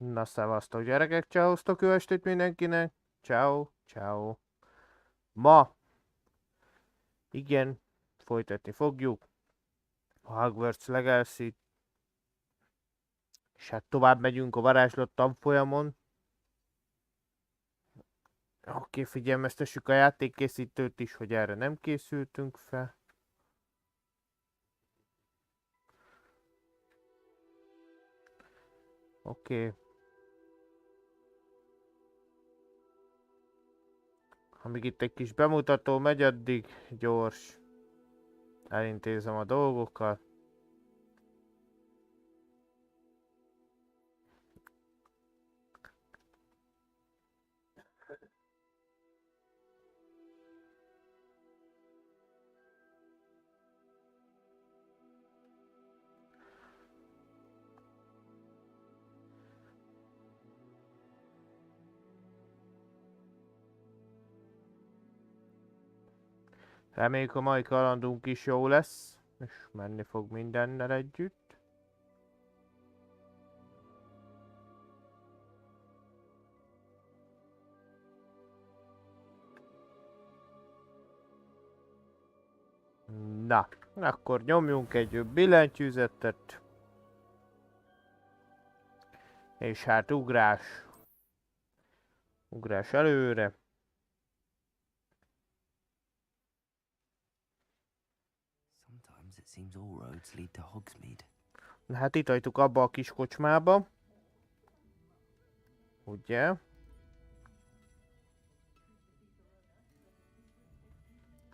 Na szevasztok gyerekek, csehoztok, jó estét mindenkinek. Ciao, ciao. Ma, igen, folytatni fogjuk a Hogwarts Legacy-t, és hát tovább megyünk a varázslat tanfolyamon. Oké, figyelmeztessük a játékkészítőt is, hogy erre nem készültünk fel. Oké. Amíg itt egy kis bemutató megy, addig gyors. Elintézem a dolgokat. Reméljük a mai kalandunk is jó lesz, és menni fog mindennel együtt. Na, akkor nyomjunk egy billentyűzetet. És hát ugrás. Ugrás előre. Na hát itt hagytuk abba a kis kocsmába. Ugye?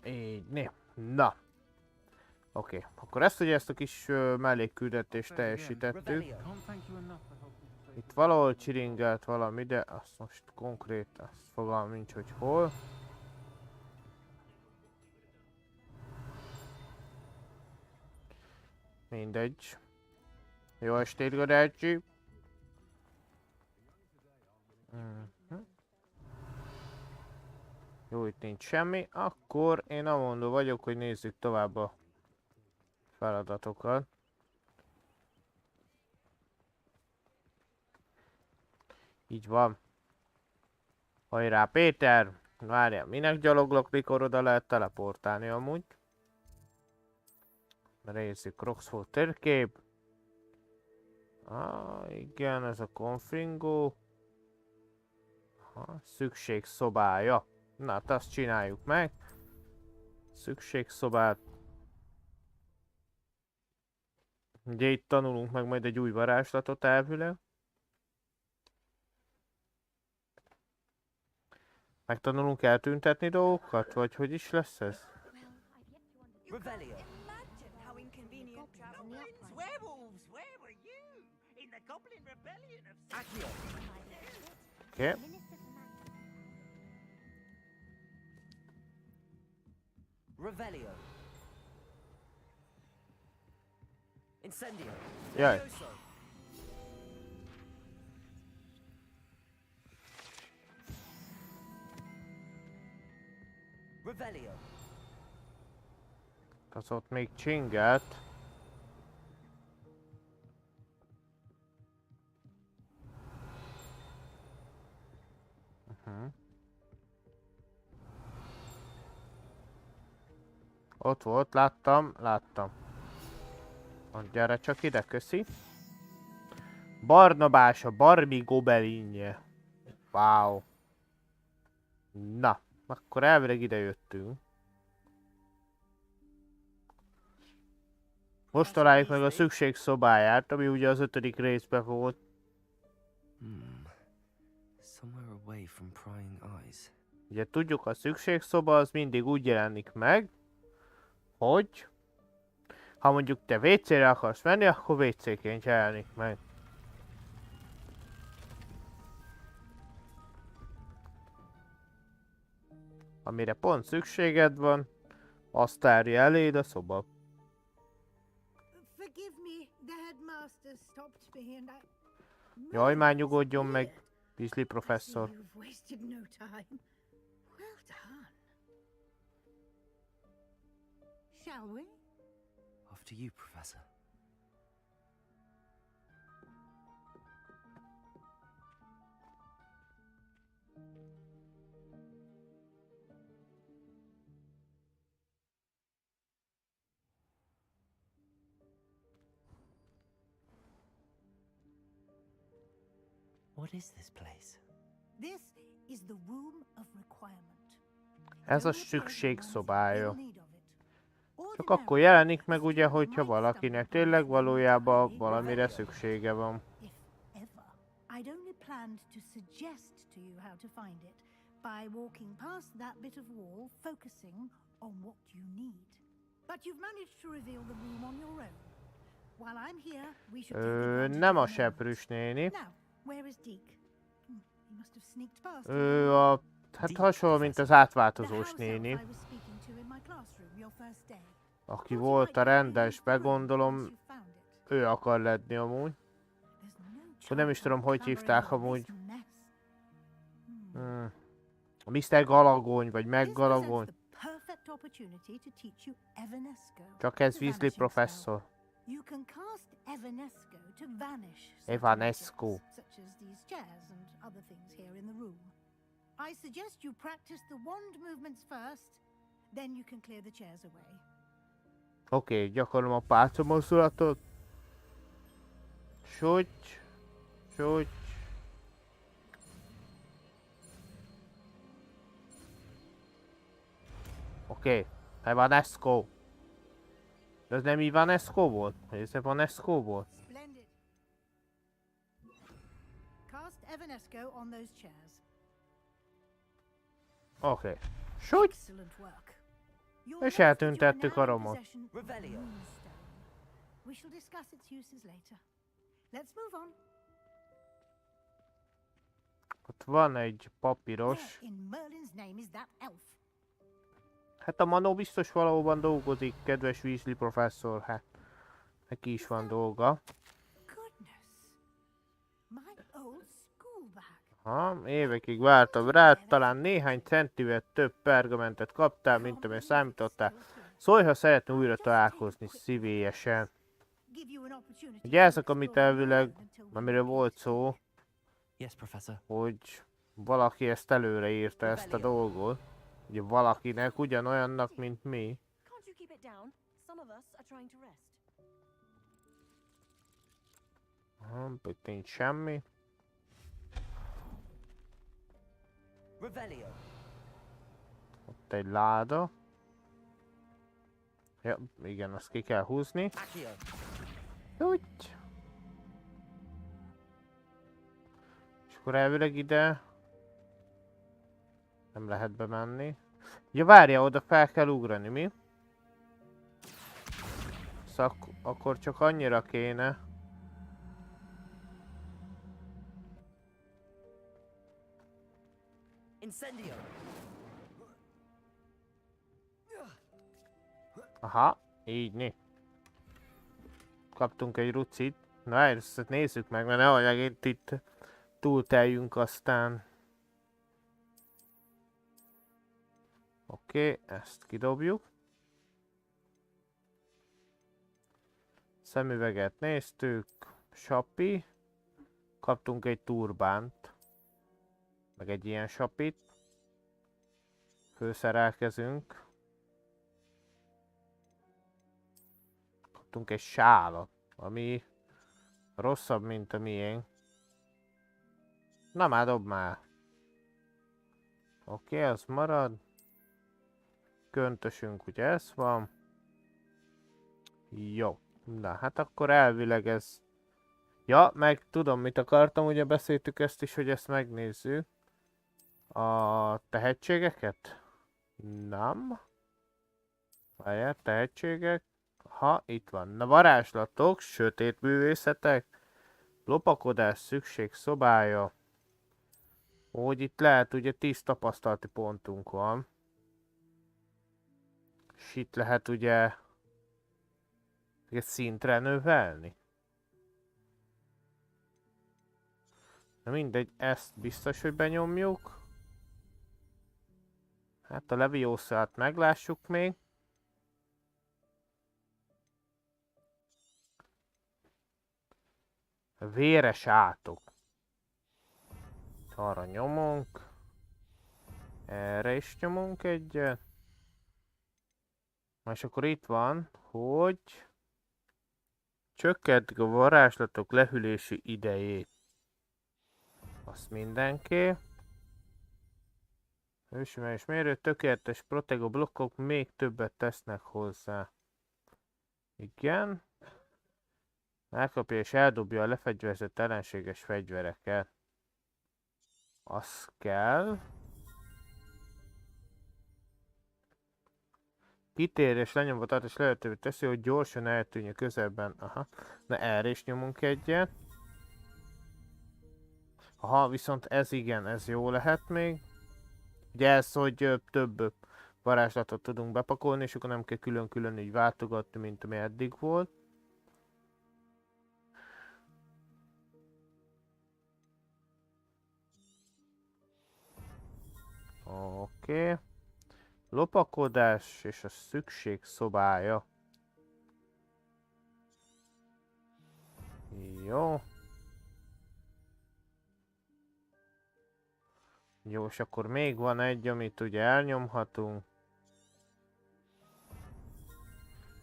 Így, né. Na. Oké, akkor ezt a kis mellékküldetést teljesítettük. Itt valahol csiringelt valami, de azt most konkrét, azt fogalmam nincs, hogy hol. Mindegy. Jó estét, Gadácsi! Jó, itt nincs semmi. Akkor én amondó vagyok, hogy nézzük tovább a feladatokat. Így van. Hajrá, Péter! Várjál, minek gyaloglok, mikor oda lehet teleportálni amúgy? Nézzük, Roxfort térkép. Igen, ez a konfringó. Szükségszobája. Na, hát azt csináljuk meg. Szükségszobát. Ugye itt tanulunk meg majd egy új varázslatot elvileg. Megtanulunk eltüntetni dolgokat? Vagy hogy is lesz ez? Oké. Revelio. Incendio. Jaj. Revelio. Az ott még csingelt. Ott volt, láttam. Gyere csak ide, köszi. Barnabás a Barmi gobelinje. Wow. Na, akkor elvileg ide jöttünk. Most találjuk meg a szükségszobáját, ami ugye az 5. részben volt. Ugye tudjuk, a szükségszoba az mindig úgy jelenik meg, hogy ha mondjuk te WC-re akarsz menni, akkor WC-ként jelenik meg. Amire pont szükséged van, azt tárja eléd a szoba. Jaj, már nyugodjon meg, Weasley professzor. Shall we? After you, Professor. What is this place? This is the room of requirement. Ez a szükségszobája. Csak akkor jelenik meg ugye, hogyha valakinek tényleg valójában valamire szüksége van. If ever, I'd only planned to suggest to you how to find it by walking past that bit of wall, focusing on what you need. But you've managed to reveal the room on your own. While I'm here, we should take advantage Nem a of the moment. seprűs néni. Now, where is Deke? He must have sneaked past. Ő a... Hát hasonló, mint az átváltozós néni. Aki volt a rendesbe, gondolom ő akar lenni amúgy. Nem is tudom, hogy hívták amúgy. Mr. Galagony, vagy Meggalagony. Csak ez Weasley professzor. Evanesco. I suggest you practice the wand movements first, then you can clear the chairs away. Oké, gyakorlom a pálca mozdulatot. Súgy. Súgy. Oké, Evanesco. De ez nem Ivanesco volt? Ez Evanesco volt? Splendid. Cast Evanesco on those chairs. Oké. Súgy. És eltüntettük a romot. Revelio. We shall discuss its uses later. Let's move on. Ott van egy papíros. Where in Merlin's name is that elf? Hát a Manó biztos valóban dolgozik, kedves Weasley professzor, hát neki is van dolga. Goodness. My old school bag. Ha, évekig vártam rá, talán néhány centivel több pergamentet kaptál, mint amely számítottál. Szólj, ha szeretne újra találkozni szívélyesen. Ugye ezek, amit elvileg, amiről volt szó, Yes, professor. hogy valaki ezt előre írta, ezt a dolgot. Ugye valakinek, ugyanolyannak, mint mi. Can't you keep it down? Some of us are trying to rest. Itt nincs semmi. Revelio. Ott egy láda. Ja, igen, azt ki kell húzni. Accio. Úgy. És akkor elvileg ide nem lehet bemenni. Ja, várja, oda fel kell ugrani, mi? Akkor csak annyira kéne. Incendio. Aha, így né. Kaptunk egy rucit. Na, ezt nézzük meg, mert nehogy megint itt túlteljünk aztán. Oké, ezt kidobjuk. Szemüveget néztük. Sapi. Kaptunk egy turbánt. Meg egy ilyen sapit. Főszerelkezünk. Kaptunk egy sálat, ami rosszabb, mint a miénk. Na már, dob már. Oké, az marad. Köntösünk, ugye ez van. Jó. Na, hát akkor elvileg ez... Ja, meg tudom, mit akartam, ugye beszéltük ezt is, hogy ezt megnézzük. A tehetségeket? Nem. Várjál, tehetségek. Ha, itt van. Na, varázslatok, sötét művészetek, lopakodás szükségszobája. Úgy itt lehet, ugye 10 tapasztalati pontunk van. És itt lehet ugye egy szintre növelni. Na mindegy, ezt biztos, hogy benyomjuk. Hát a Leviosa-t meglássuk még. Véres átok. Arra nyomunk. Erre is nyomunk egyet. És akkor itt van, hogy csökkentik a varázslatok lehűlési idejét. Azt mindenki. Hősümelés mérő, tökéletes protego blokkok még többet tesznek hozzá. Igen. Elkapja és eldobja a lefegyverzett ellenséges fegyvereket. Az kell. Kitér és lenyomva tart és lehetővé teszi, hogy gyorsan eltűnjön közelben. Aha. Na erre is nyomunk egyet. Aha, viszont ez igen, ez jó lehet még. Ugye ez, hogy több varázslatot tudunk bepakolni, és akkor nem kell külön-külön így váltogatni, mint ami eddig volt. Oké. Lopakodás és a szükség szobája. Jó. Jó, és akkor még van egy, amit ugye elnyomhatunk.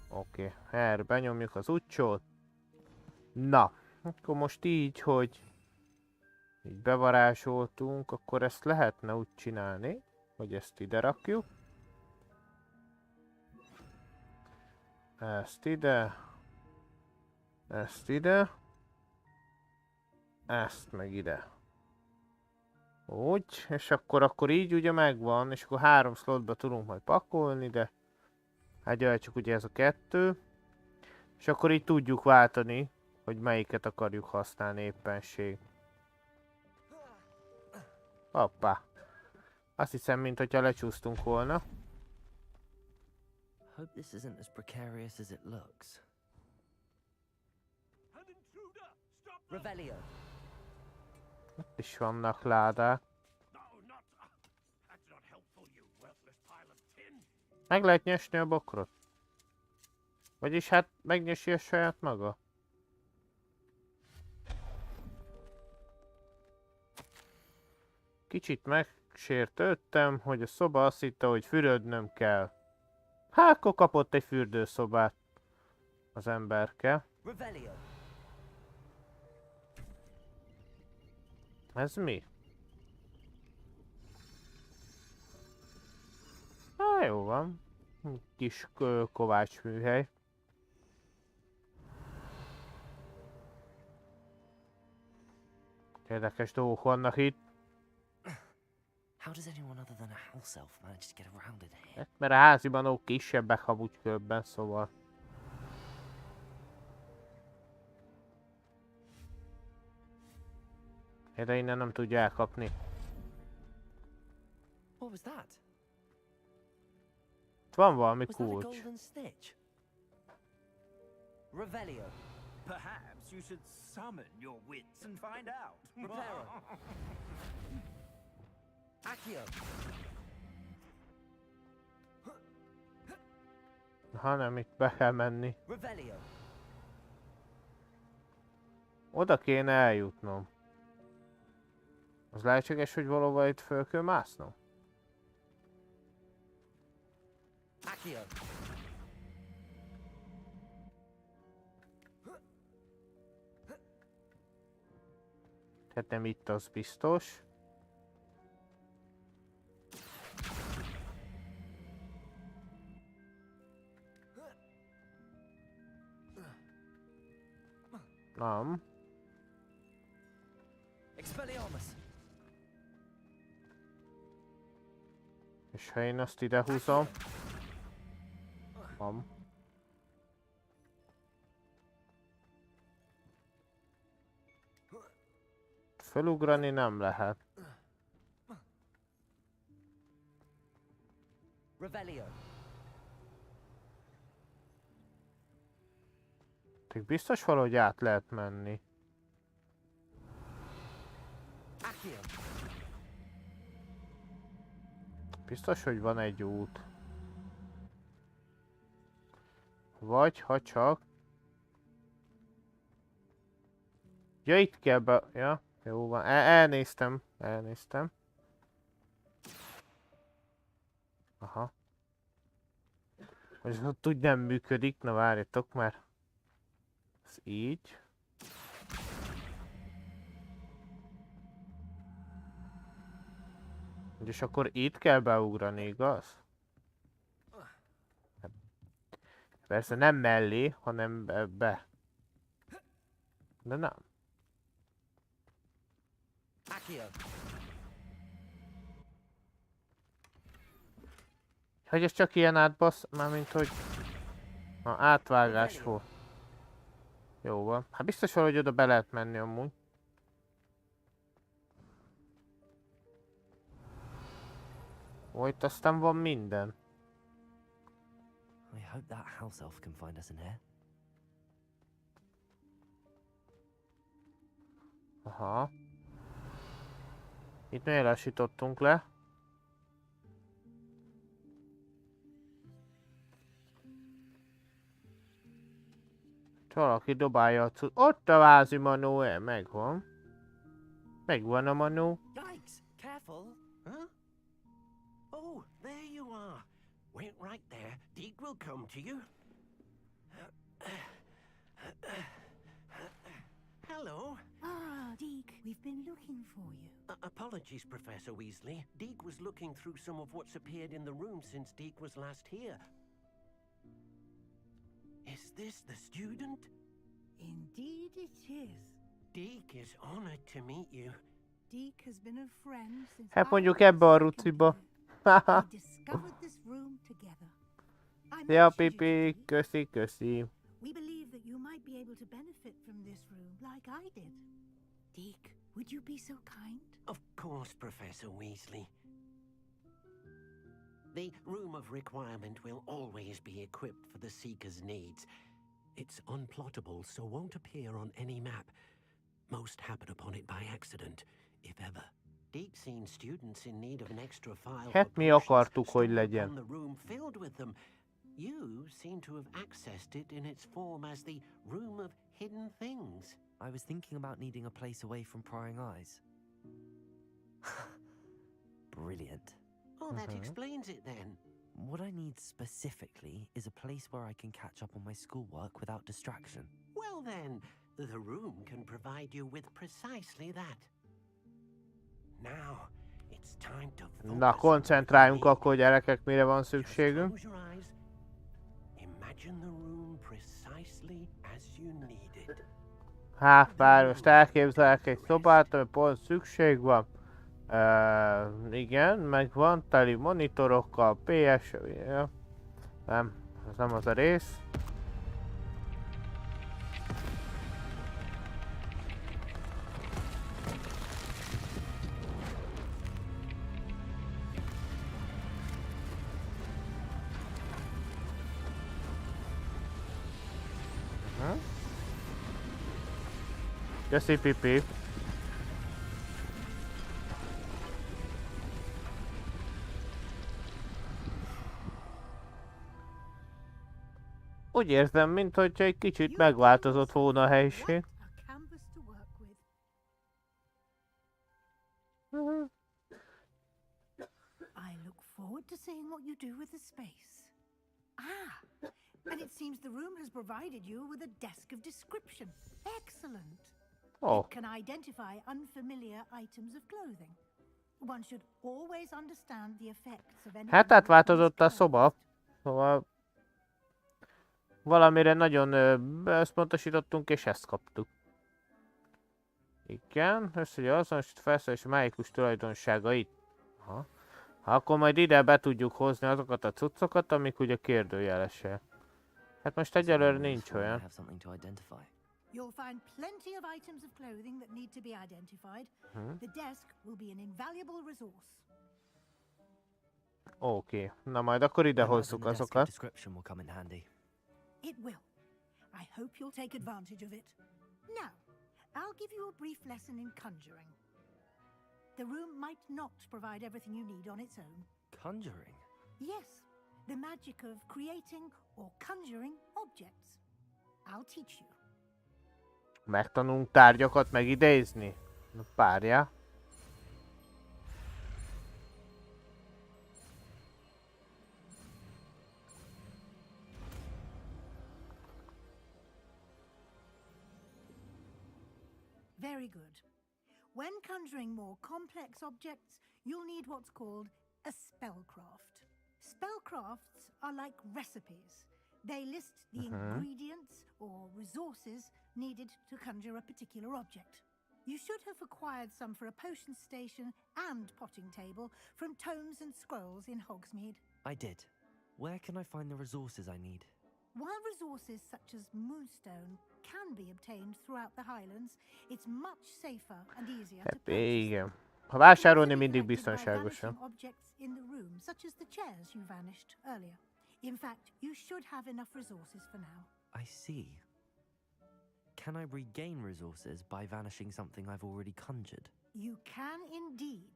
Oké, erre benyomjuk az utcsót. Na, akkor most így, hogy így bevarázsoltunk, akkor ezt lehetne úgy csinálni, hogy ezt ide rakjuk. Ezt ide. Ezt ide. Ezt meg ide. Úgy, és akkor így ugye megvan, és akkor 3 slotba tudunk majd pakolni, de hát csak ugye ez a 2. És akkor így tudjuk váltani, hogy melyiket akarjuk használni éppenség. Hoppá. Azt hiszem, mint hogyha lecsúsztunk volna. Hope this isn't as precarious as it looks. Revelio. Itt is vannak ládák. Meg lehet nyesni a bokrot. Vagyis hát megnyesi a saját maga. Kicsit megsértődtem, hogy a szoba azt hitte, hogy fürödnöm kell. Hát akkor kapott egy fürdőszobát az emberke. Revelio. Ez mi? Há, jó van. Kis kovácsműhely. Érdekes dolgok vannak itt. How does anyone other than a house elf manage to get around in here? Hát, mert a háziban ó kisebbek habutykörben, szóval. De innen nem tudja elkapni. What was that? Itt van valami Was that a kulcs. golden stitch? Revelio. Perhaps you should summon your wits and find out. Reparo. Accio. Hanem itt be kell menni. Revelio. Oda kéne eljutnom. Az lehetséges, hogy valóban itt föl kell másznom? Accio. Hát nem itt, az biztos. Nem. Expelliarmus. És ha én azt ide húzom. Nem. Felugrani nem lehet. Revelio. Biztos valahogy át lehet menni. Accio. Biztos, hogy van egy út. Vagy ha csak... Ja, itt kell be... Ja, jó van. Elnéztem. Aha. Hogy ott úgy nem működik. Na várjatok már. Ez így. És akkor itt kell beugrani, igaz? Persze nem mellé, hanem be. De nem. Hogy ez csak ilyen átbasz, mármint hogy... Na, átvágás volt. Jó van. Hát biztos valahogy oda be lehet menni amúgy. Ó, itt aztán van minden. I hope that house elf can find us in here. Aha. Itt miért lassítottunk le? Valaki dobálja a cucc. Ott a vázi manó, megvan. Megvan a manó. Yikes! Careful! Huh? Oh, there you are. Wait right there. Deke will come to you. Hello. Ah, Deke, we've been looking for you. Apologies, Professor Weasley. Deke was looking through some of what's appeared in the room since Deke was last here. Is this the student? Indeed it is. Deke is honored to meet you. Deke has been a friend since Hát I mondjuk was ebbe a second ruciba. year. We discovered this room together. I Szia mentioned you to Pipi, Deke. köszi, köszi. We believe that you might be able to benefit from this room like I did. Deke, would you be so kind? Of course, Professor Weasley. The Room of Requirement will always be equipped for the Seeker's needs. It's unplottable, so won't appear on any map. Most happen upon it by accident, if ever. Deke's seen students in need of an extra file Hát for mi potions akartuk, hogy stumble legyen. upon the room filled with them. You seem to have accessed it in its form as the Room of Hidden Things. I was thinking about needing a place away from prying eyes. Brilliant. Oh, that explains it then. What I need specifically is a place where I can catch up on my schoolwork without distraction. Well then, the room can provide you with precisely that. Now, it's time to focus. Na, koncentráljunk akkor, gyerekek, mire van szükségünk. Close your eyes. Imagine the room precisely as you need it. Hát, bár most elképzelek egy szobát, ami pont szükség van. Igen, megvan, teli monitorokkal, PS... Ja. Nem, ez nem az a rész. Köszi, Pipi. Úgy érzem, mintha egy kicsit megváltozott volna a helység. What a canvas to work with. I look forward to seeing what you do with the space. Ah, and it seems the room has provided you with a desk of description. Excellent. Ó, It can identify unfamiliar items of clothing. One should always understand the effects of any... hát átváltozott a szoba. Szóval... Valamire nagyon összpontosítottunk, és ezt kaptuk. Igen, össze azonosít felszerelés mágikus tulajdonságait. Aha. Akkor majd ide be tudjuk hozni azokat a cuccokat, amik ugye kérdőjelesek. Hát most egyelőre nincs olyan. You'll find plenty of items of clothing that need to be identified. The desk will be an invaluable resource. Oké, na majd akkor ide hozzuk azokat. It will. I hope you'll take advantage of it. Now, I'll give you a brief lesson in conjuring. The room might not provide everything you need on its own. Conjuring? Yes, the magic of creating or conjuring objects. I'll teach you. Megtanulunk tárgyakat megidézni? Párja. Very good. When conjuring more complex objects, you'll need what's called a spellcraft. Spellcrafts are like recipes. They list the ingredients or resources needed to conjure a particular object. You should have acquired some for a potion station and potting table from tomes and scrolls in Hogsmeade. I did. Where can I find the resources I need? While resources such as moonstone can be obtained throughout the Highlands, it's much safer and easier to purchase. Igen. Ha vásárolni mindig biztonságosan. Objects in the room, such as the chairs you vanished earlier. In fact, you should have enough resources for now. I see. Can I regain resources by vanishing something I've already conjured? You can indeed.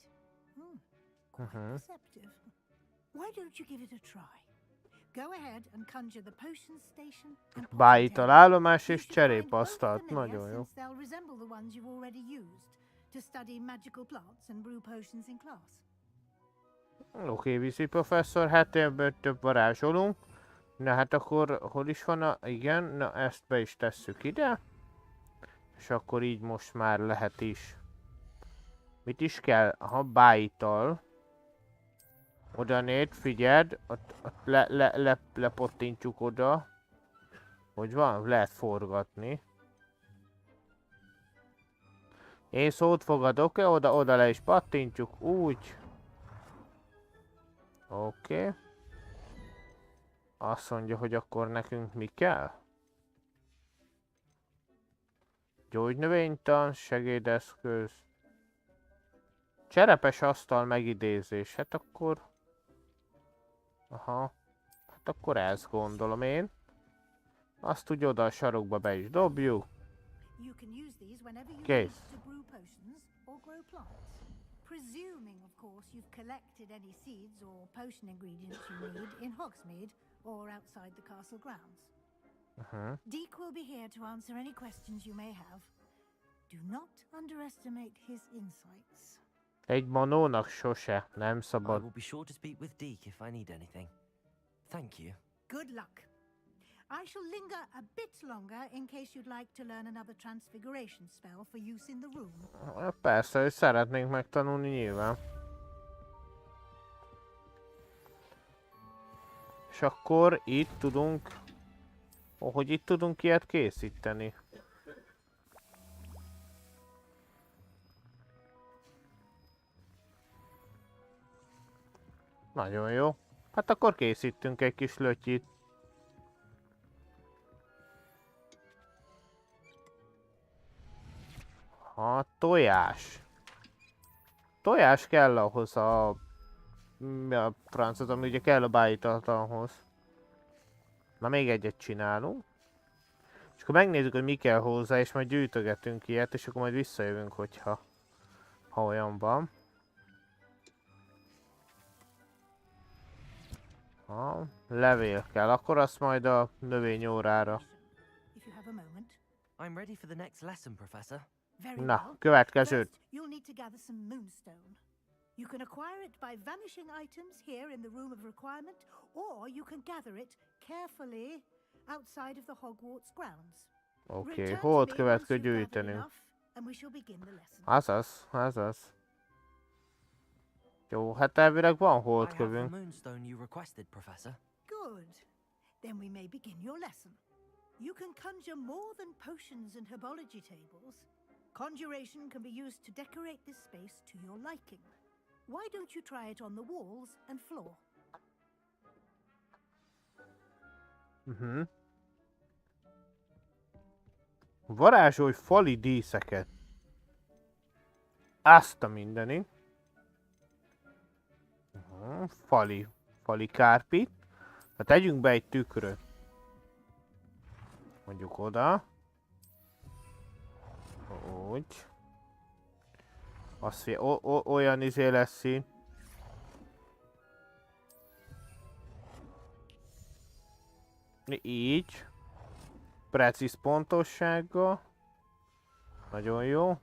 Quite perceptive. Why don't you give it a try? Go ahead and conjure the potion station and Beállítol állomás és cserépasztalt. Nagyon jó. They'll resemble the ones you've already used to study magical plants and brew potions in class. Oké, viszi professzor, hát ebből több varázsolunk. Na hát akkor hol is van a... Igen, na ezt be is tesszük ide. És akkor így most már lehet is. Mit is kell? Aha, beállítol. Oda négy, figyeld, ott lepottintjuk oda. Hogy van? Lehet forgatni. Én szót fogadok, oda le is pattintjuk, úgy. Oké. Azt mondja, hogy akkor nekünk mi kell? Gyógynövénytan, segédeszköz. Cserepes asztal megidézés, hát akkor... Aha. Hát akkor ezt gondolom én. Azt úgy oda a sarokba be is dobjuk. Kész. Presuming, of course, you've collected any seeds or potion ingredients you need in Hogsmeade or outside the castle grounds. Deke will be here to answer any questions you may have. Do not underestimate his insights. Egy manónak sose, nem szabad. I will be sure to speak with Deke if I need anything. Thank you. Good luck. I shall linger a bit longer in case you'd like to learn another transfiguration spell for use in the room. Persze, hogy szeretnénk megtanulni nyilván. És akkor itt tudunk... hogy itt tudunk ilyet készíteni. Nagyon jó. Hát akkor készítünk egy kis lötyit. A tojás. Tojás kell ahhoz a... Mi a francot, ami ugye kell a beállítatlanhoz. Na még egyet csinálunk. És akkor megnézzük, hogy mi kell hozzá, és majd gyűjtögetünk ilyet, és akkor majd visszajövünk, hogyha... Ha olyan van. Ha, levél kell, akkor azt majd a növényórára. I'm ready for the next lesson, Professor. Na, következőt. You'll need to gather some moonstone. You can acquire it by vanishing items here in the room of requirement, or you can gather it carefully outside of the Hogwarts grounds. Oké, holdkövet kell gyűjtenünk. Azaz. Jó, hát elvileg van holdkövünk. Good. Then we may begin your lesson. You can conjure more than potions and herbology tables. Conjuration can be used to decorate this space to your liking. Why don't you try it on the walls and floor? Varázsolj fali díszeket. Azt a mindeni. Fali kárpit. Hát tegyünk be egy tükröt. Mondjuk oda. Úgy. Azt olyan izé lesz szín. Így. Precíz pontossággal. Nagyon jó.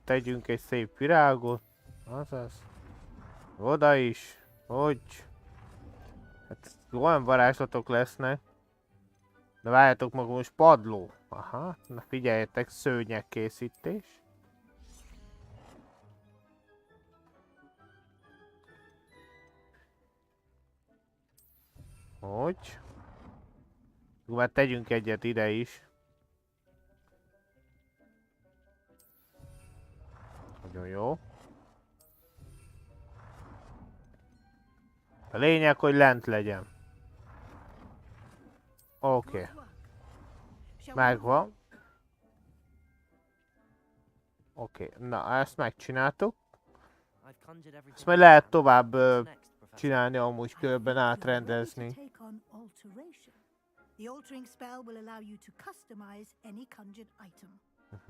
Tegyünk egy szép virágot. Azaz. Oda is. Hogy. Hát olyan varázslatok lesznek. De várjátok maga most padló. Aha. Na figyeljetek, szőnyeg készítés. Hogy? Már tegyünk egyet ide is. Nagyon jó. A lényeg, hogy lent legyen. Oké. Megvan. Oké, na ezt megcsináltuk. Ezt majd lehet tovább csinálni, amúgy különben átrendezni. The altering spell will allow you to customize any conjured item.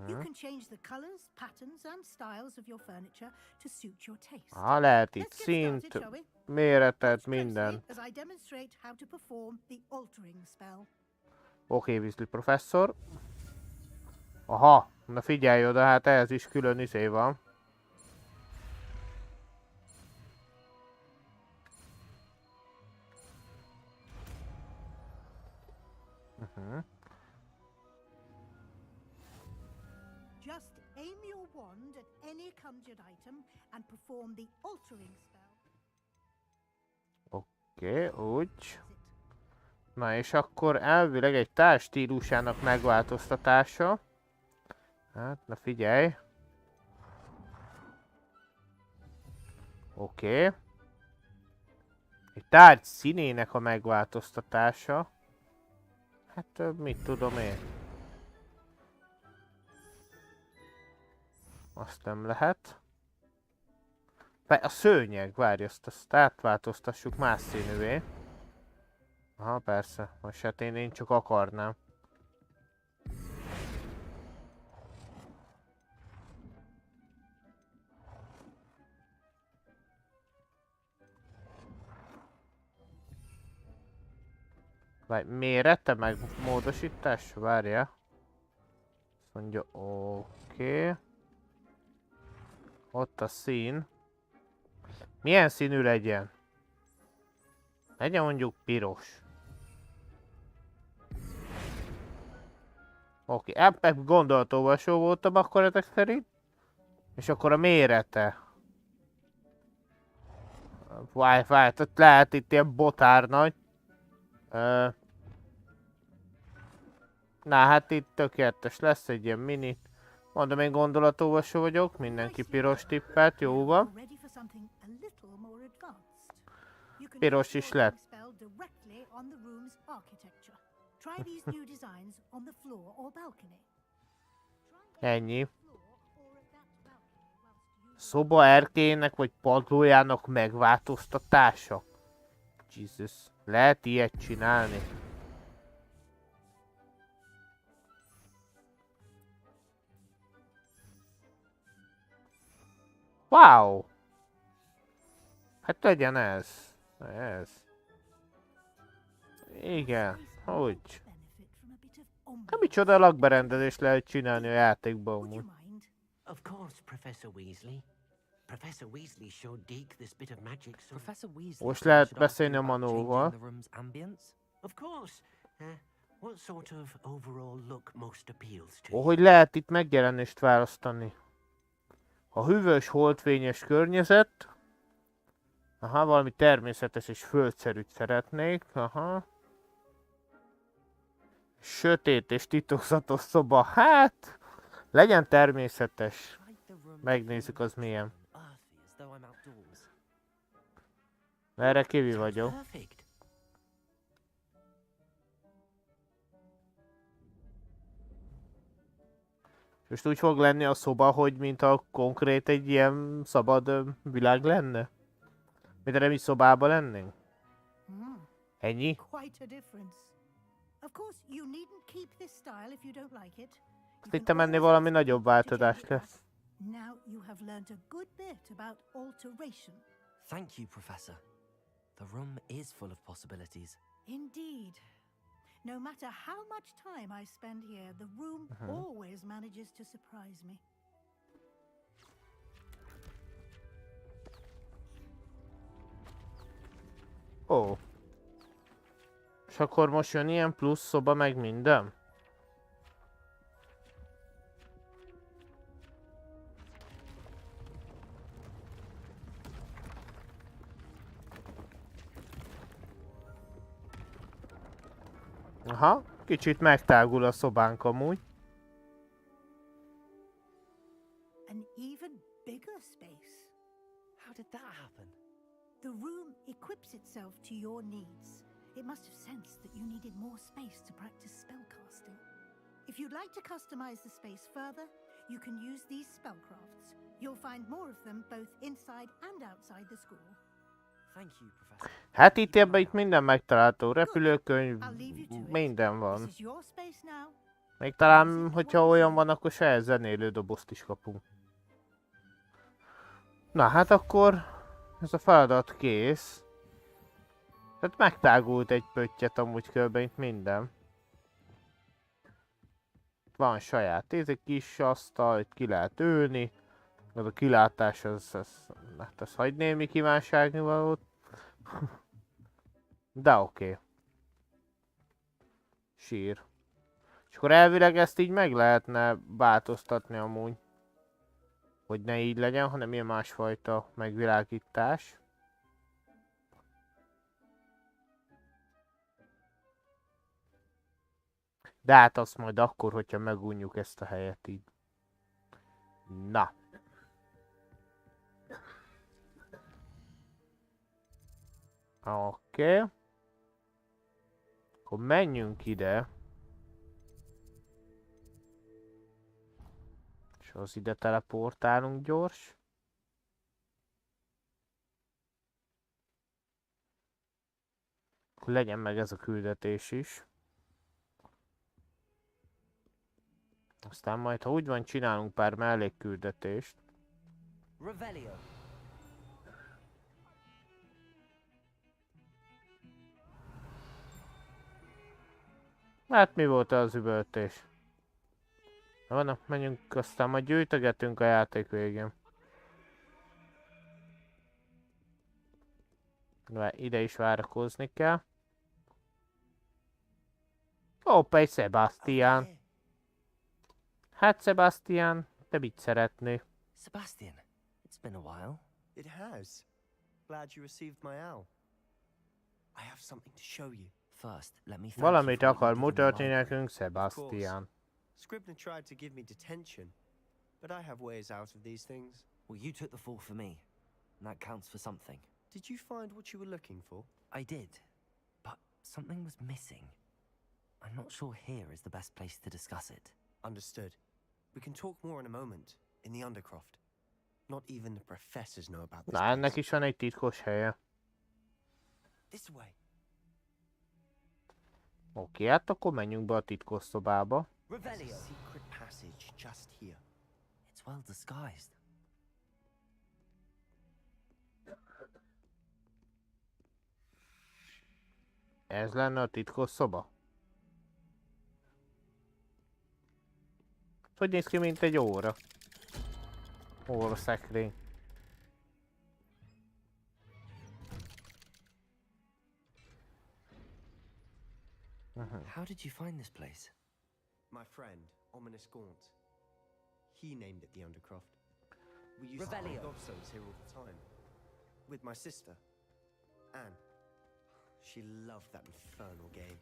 You can change the colors, patterns and styles of your furniture to suit your taste. Lehet itt Let's get started, szint, shall we? méretet, Watch minden. closely as I demonstrate how to perform the altering spell. Oké, Weasley professzor. Aha, na figyelj oda, hát ehhez is külön izé van. Just aim your wand at any conjured item and perform the altering spell. Oké, úgy. Na és akkor elvileg egy társ stílusának megváltoztatása. Hát, na figyelj. Oké. Egy tárgy színének a megváltoztatása. Hát, mit tudom én. Azt nem lehet. A szőnyeg, várj, azt átváltoztassuk más színűvé. Aha, persze. Most hát én csak akarnám. Vagy mérete meg módosítás? Várja. Azt mondja, oké. Ott a szín. Milyen színű legyen? Legyen mondjuk piros. Oké, ebben gondolatolvasó voltam akkor ezek szerint. És akkor a mérete. Várj, lehet itt ilyen botár nagy. Na hát itt tökéletes lesz egy ilyen mini. Mondom, én gondolatolvasó vagyok, mindenki piros tippelt, jó van. Piros is lett. Ennyi. Szoba erkélyének vagy padlójának megváltoztatása. Jesus, lehet ilyet csinálni? Wow! Hát legyen ez. Ez. Igen, hogy? Hát micsoda lakberendezést lehet csinálni a játékban amúgy. Of course, Professor Weasley. Professor Weasley showed Deke this bit of magic, so... Professor Weasley Most said we lehet should ask beszélni a you about Manóval. changing the room's ambience. Of course. What sort of overall look most appeals to Ó, you? hogy lehet itt megjelenést választani. A hűvös, holdfényes környezet. Aha, valami természetes és földszerűt szeretnék. Aha. Sötét és titokzatos szoba. Hát, legyen természetes. Megnézzük, az milyen. Erre kivi vagyok. Perfect. Most úgy fog lenni a szoba, hogy mintha konkrét egy ilyen szabad világ lenne? Mint nem is szobában lennénk? Ennyi? Quite a difference. Of course, you needn't keep this style if you don't like it. Azt hittem ennél valami nagyobb változás lesz. Now you have learned a good bit about alteration. Thank you, Professor. The room is full of possibilities. Indeed. No matter how much time I spend here, the room always manages to surprise me. Ó. És akkor most jön ilyen plusz szoba meg minden? Aha, kicsit megtágul a szobánk amúgy. An even bigger space. How did that happen? The room equips itself to your needs. It must have sensed that you needed more space to practice spellcasting. If you'd like to customize the space further, you can use these spellcrafts. You'll find more of them both inside and outside the school. Thank you, Professor. Hát itt minden megtalálható, repülőkönyv, I'll leave you to it. minden van. This is your space now. Még talán, hogyha olyan van, akkor saját zenélő dobozt is kapunk. Na hát akkor ez a feladat kész. Tehát megtágult egy pöttyet amúgy kb. Itt minden. Van saját egy kis asztal, itt ki lehet ülni. Az a kilátás, hát az hagy némi kívánságnivalót. De oké. Sír. És akkor elvileg ezt így meg lehetne változtatni amúgy. Hogy ne így legyen, hanem ilyen másfajta megvilágítás. De hát azt majd akkor, hogyha megunjuk ezt a helyet így. Na. Oké. Akkor menjünk ide. És az ide teleportálunk gyors. Akkor legyen meg ez a küldetés is. Aztán majd, ha úgy van, csinálunk pár mellékküldetést. Revelio. Hát mi volt az üvöltés? Na, menjünk, aztán majd gyűjtögetünk a játék végén. Ide is várakozni kell. Hoppá, egy Sebastian. Hát Sebastian, te mit szeretnél? Sebastian, it's been a while. It has. Glad you received my owl. I have something to show you. First, let me thank Valamit you for what akar you did in the mutatni library. nekünk Sebastian. Scribner tried to give me detention, but I have ways out of these things. Well, you took the fall for me, and that counts for something. Did you find what you were looking for? I did, but something was missing. I'm not sure here is the best place to discuss it. Understood. We can talk more in a moment, in the Undercroft. Not even the professors know about this Na, ennek place. is van egy titkos helye. This way. Oké, hát akkor menjünk be a titkos szobába. There's Revelio. a secret passage just here. It's well disguised. Ez lenne a titkos szoba? Hogy néz ki, mint egy óra? Óraszekrény. How did you find this place? My friend, Ominous Gaunt. He named it the Undercroft. We used to play Revelio. gobstones here all the time. With my sister, Anne. She loved that infernal game.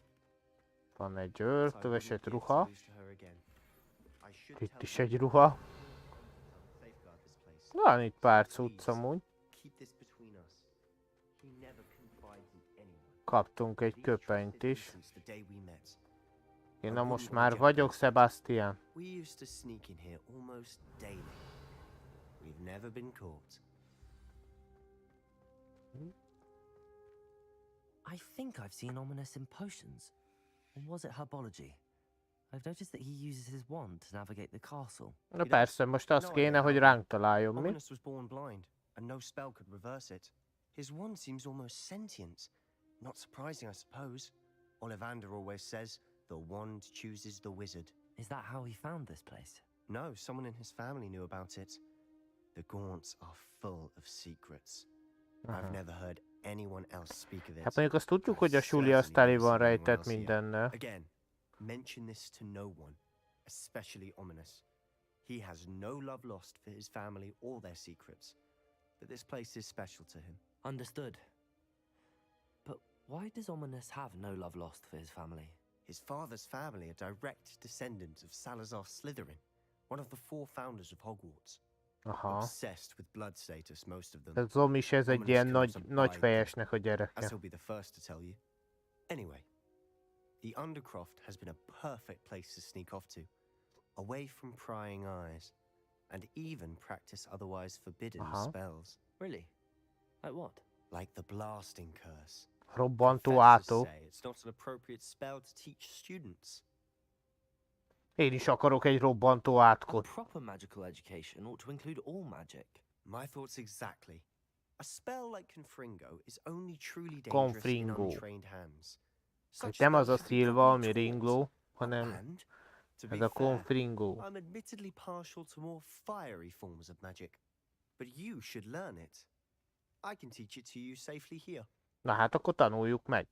Van egy So I öltöves, wouldn't egy give ruha. Toulouse to her again. I should Itt tell is her egy ruha. safeguard this place. Van itt pár cucc amúgy. Keep this between us. He never confided in anyone. Kaptunk egy These köpenyt trusted is. since the day we met. Én na most már vagyok Sebastian. We used to sneak in here almost daily. We've never been caught. I think I've seen Ominous in potions. Or was it herbology? I've noticed that he uses his wand to navigate the castle. Na persze, most az kéne, hogy ránk találjon, mi? Ominous was born blind, and no spell could reverse it. His wand seems almost sentient. Not surprising, I suppose. Ollivander always says, the wand chooses the wizard. Is that how he found this place? No, someone in his family knew about it. The Gaunts are full of secrets. I've never heard anyone else speak of it. Hát mondjuk azt tudjuk, I've hogy a suli az certainly teli never van seen anyone rejtett else here. mindennel. Again, mention this to no one, especially Ominous. He has no love lost for his family or their secrets, but this place is special to him. Understood. But why does Ominous have no love lost for his family? His father's family are direct descendants of Salazar Slytherin, one of the 4 founders of Hogwarts. Aha. Obsessed with blood status, most of them. Ez Zomis, ez egy Ominous ilyen cannot nagy abide fejesnek a as gyereke. he'll be the first to tell you. Anyway, the Undercroft has been a perfect place to sneak off to, away from prying eyes, and even practice otherwise forbidden spells. Really? Like what? Like the blasting curse. Robbantó Professors átó. say it's not an appropriate spell to teach students. Én is akarok egy robbantó A átkot. proper magical education ought to include all magic. My thoughts exactly. A spell like Confringo is only truly dangerous in Confringo. untrained hands. Such Nem az a spells should be szilva, ami properly taught. ringló, hanem And, to ez be a fair, Confringo. I'm admittedly partial to more fiery forms of magic, but you should learn it. I can teach it to you safely here. Na hát akkor tanuljuk meg.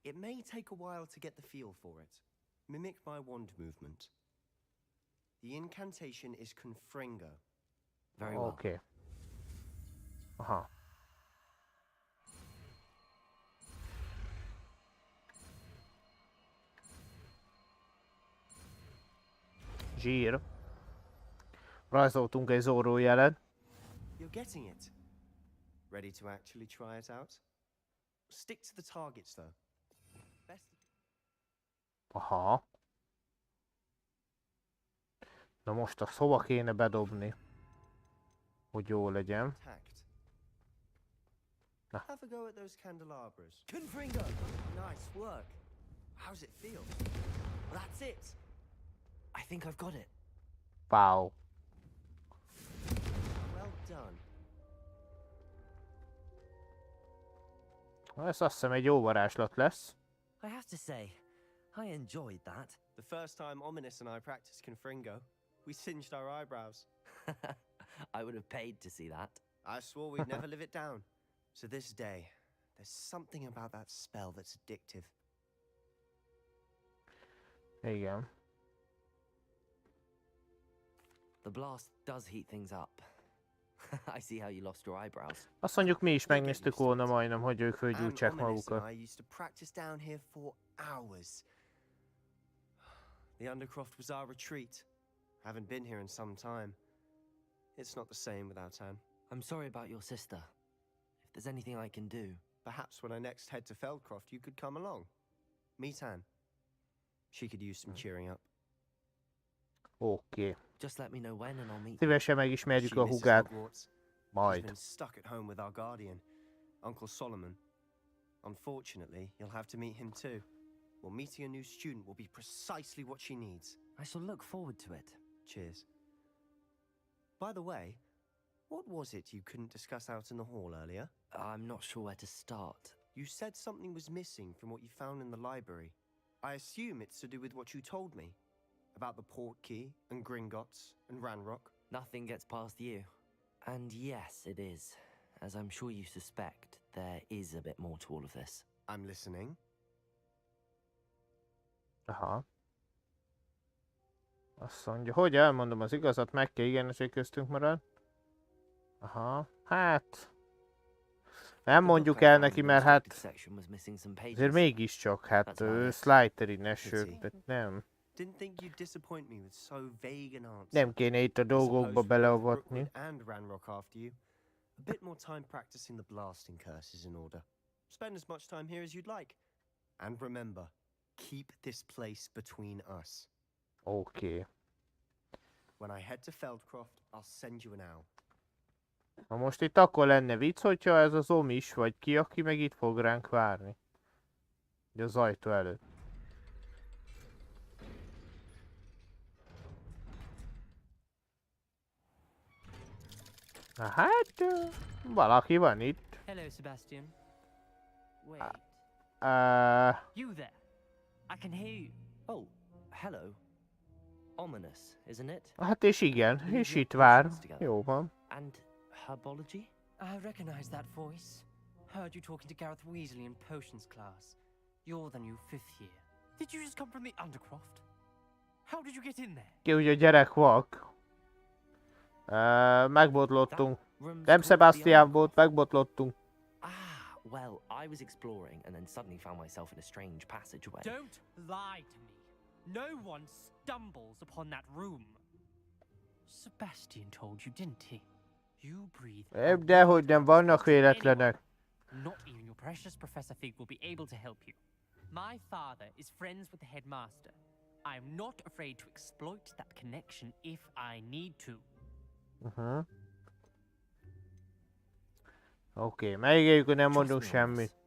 It may take a while to get the feel for it. Mimic my wand movement. The incantation is Confringo. Very well. Oké. Aha. Zsír. Rajzoltunk egy zórójelet. You're getting it. Ready to actually try it out? Stick to the targets, though. Best. Aha. Na most azt hova kéne bedobni, hogy jó legyen. Tact. Na. Have a go at those candelabras. Confringo! Nice work. How's it feel? That's it. I think I've got it. Wow. Well done. Ez azt hiszem egy jó varázslat lesz. I have to say, I enjoyed that. The first time Ominous and I practiced Confringo, we singed our eyebrows. I would have paid to see that. I swore we'd never live it down. So this day, there's something about that spell that's addictive. Igen. The blast does heat things up. I see how you lost your eyebrows. Azt mondjuk mi is megnéztük volna majdnem, hogy ők fölgyújtsák And Ominous magukat. and I used to practice down here for hours. The Undercroft was our retreat. Haven't been here in some time. It's not the same without Anne. I'm sorry about your sister. If there's anything I can do. Perhaps when I next head to Feldcroft, you could come along. Meet Anne. She could use some cheering up. Oké. Just let me know when and I'll meet you. Szívesen megismerjük She a misses hugát. Hogwarts. She's Majd. been stuck at home with our guardian, Uncle Solomon. Unfortunately, you'll have to meet him too. Well, meeting a new student will be precisely what she needs. I shall look forward to it. Cheers. By the way, what was it you couldn't discuss out in the hall earlier? I'm not sure where to start. You said something was missing from what you found in the library. I assume it's to do with what you told me about the Portkey and Gringotts and Ranrock. Nothing gets past you. And yes, it is. As I'm sure you suspect, there is a bit more to all of this. I'm listening. Aha. Azt mondja, hogy elmondom az igazat, meg kell igen, hogy köztünk marad. Aha. Hát... Nem mondjuk el neki, mert hát... Azért mégiscsak, hát ő Slytherin-es, sőt, nem. Didn't think you'd disappoint me with so vague an answer. Nem kéne itt a dolgokba beleavatni. And Ranrock after you. A bit more time practicing the blasting curse is in order. Spend as much time here as you'd like. And remember, keep this place between us. Oké. When I head to Feldcroft, I'll send you an owl. Na most itt akkor lenne vicc, hogyha ez az Omis vagy ki, aki meg itt fog ránk várni. Ugye az ajtó előtt. Na hát, valaki van itt. Hello, Sebastian. Wait. You there? I can hear you. Oh, hello. Ominous, isn't it? Hát és igen, és itt vár. Jó van. And herbology? I recognize that voice. Heard you talking to Gareth Weasley in potions class. You're the new 5th year. Did you just come from the Undercroft? How did you get in there? Ki ugye gyerek vak. Megbotlottunk. Nem Sebastian volt, megbotlottunk. Ah, Well, I was exploring and then suddenly found myself in a strange passageway. Don't lie to me. No one stumbles upon that room. Sebastian told you, didn't he? You breathe. Dehogy nem, vannak véletlenek. Not even your precious Professor Fig will be able to help you. My father is friends with the headmaster. I'm not afraid to exploit that connection if I need to. Oké, megígérjük, hogy nem mondunk Trust me on semmit. this.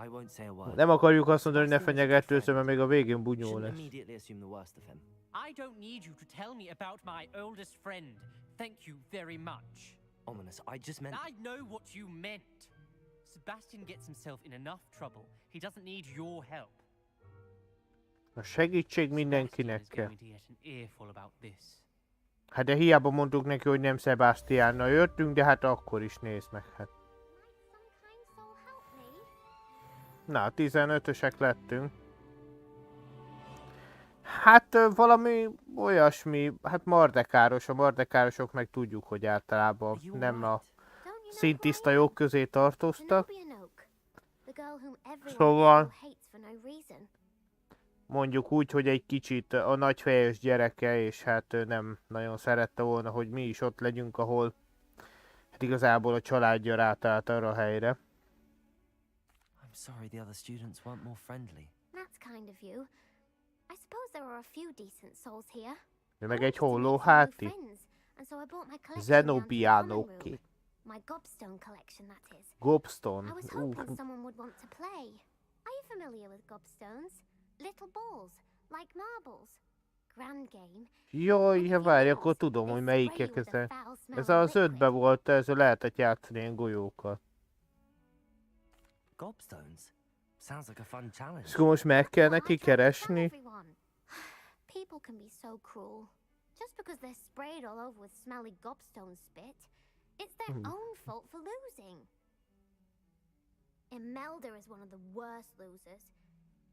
I won't say a word. Nem akarjuk azt mondani, hogy ne Sebastian is a good fenyegetőzze, mert még a végén You bunyó shouldn't lesz. immediately assume the worst of him. I don't need you to tell me about my oldest friend. Thank you very much. Ominous, I just meant... I know what you meant. Sebastian gets himself in enough trouble. He doesn't need your help. A segítség mindenkinek Sebastian kell. is going to get an earful about this. Hát de hiába mondtuk neki, hogy nem Sebastiánnal jöttünk, de hát akkor is nézd meg, hát. Na, 15-ösek lettünk. Hát valami olyasmi, hát mardekáros, a mardekárosok meg tudjuk, hogy általában nem a szintiszta jók közé tartoztak. Szóval mondjuk úgy, hogy egy kicsit a nagyfejes gyereke, és hát ő nem nagyon szerette volna, hogy mi is ott legyünk, ahol hát igazából a családja rátállt arra a helyre. I'm sorry the other students weren't more friendly. That's kind of you. I suppose there are a few decent souls here. Ő meg egy holló háti. Zenobianoké. My gobstone collection, that is. Gobstone. I was hoping someone would want to play. Are you familiar with gobstones? Little balls, like marbles. Grand game. Jaj, ha várj, akkor tudom, hogy melyikek ezek. Ez az 5-be volt, ez lehetett játszani ilyen golyókat. Gobstones? Sounds like a fun challenge. És akkor most meg kell neki keresni. People can be so cruel. Just because they're sprayed all over with smelly gobstone spit, it's their own fault for losing. Imelda is one of the worst losers.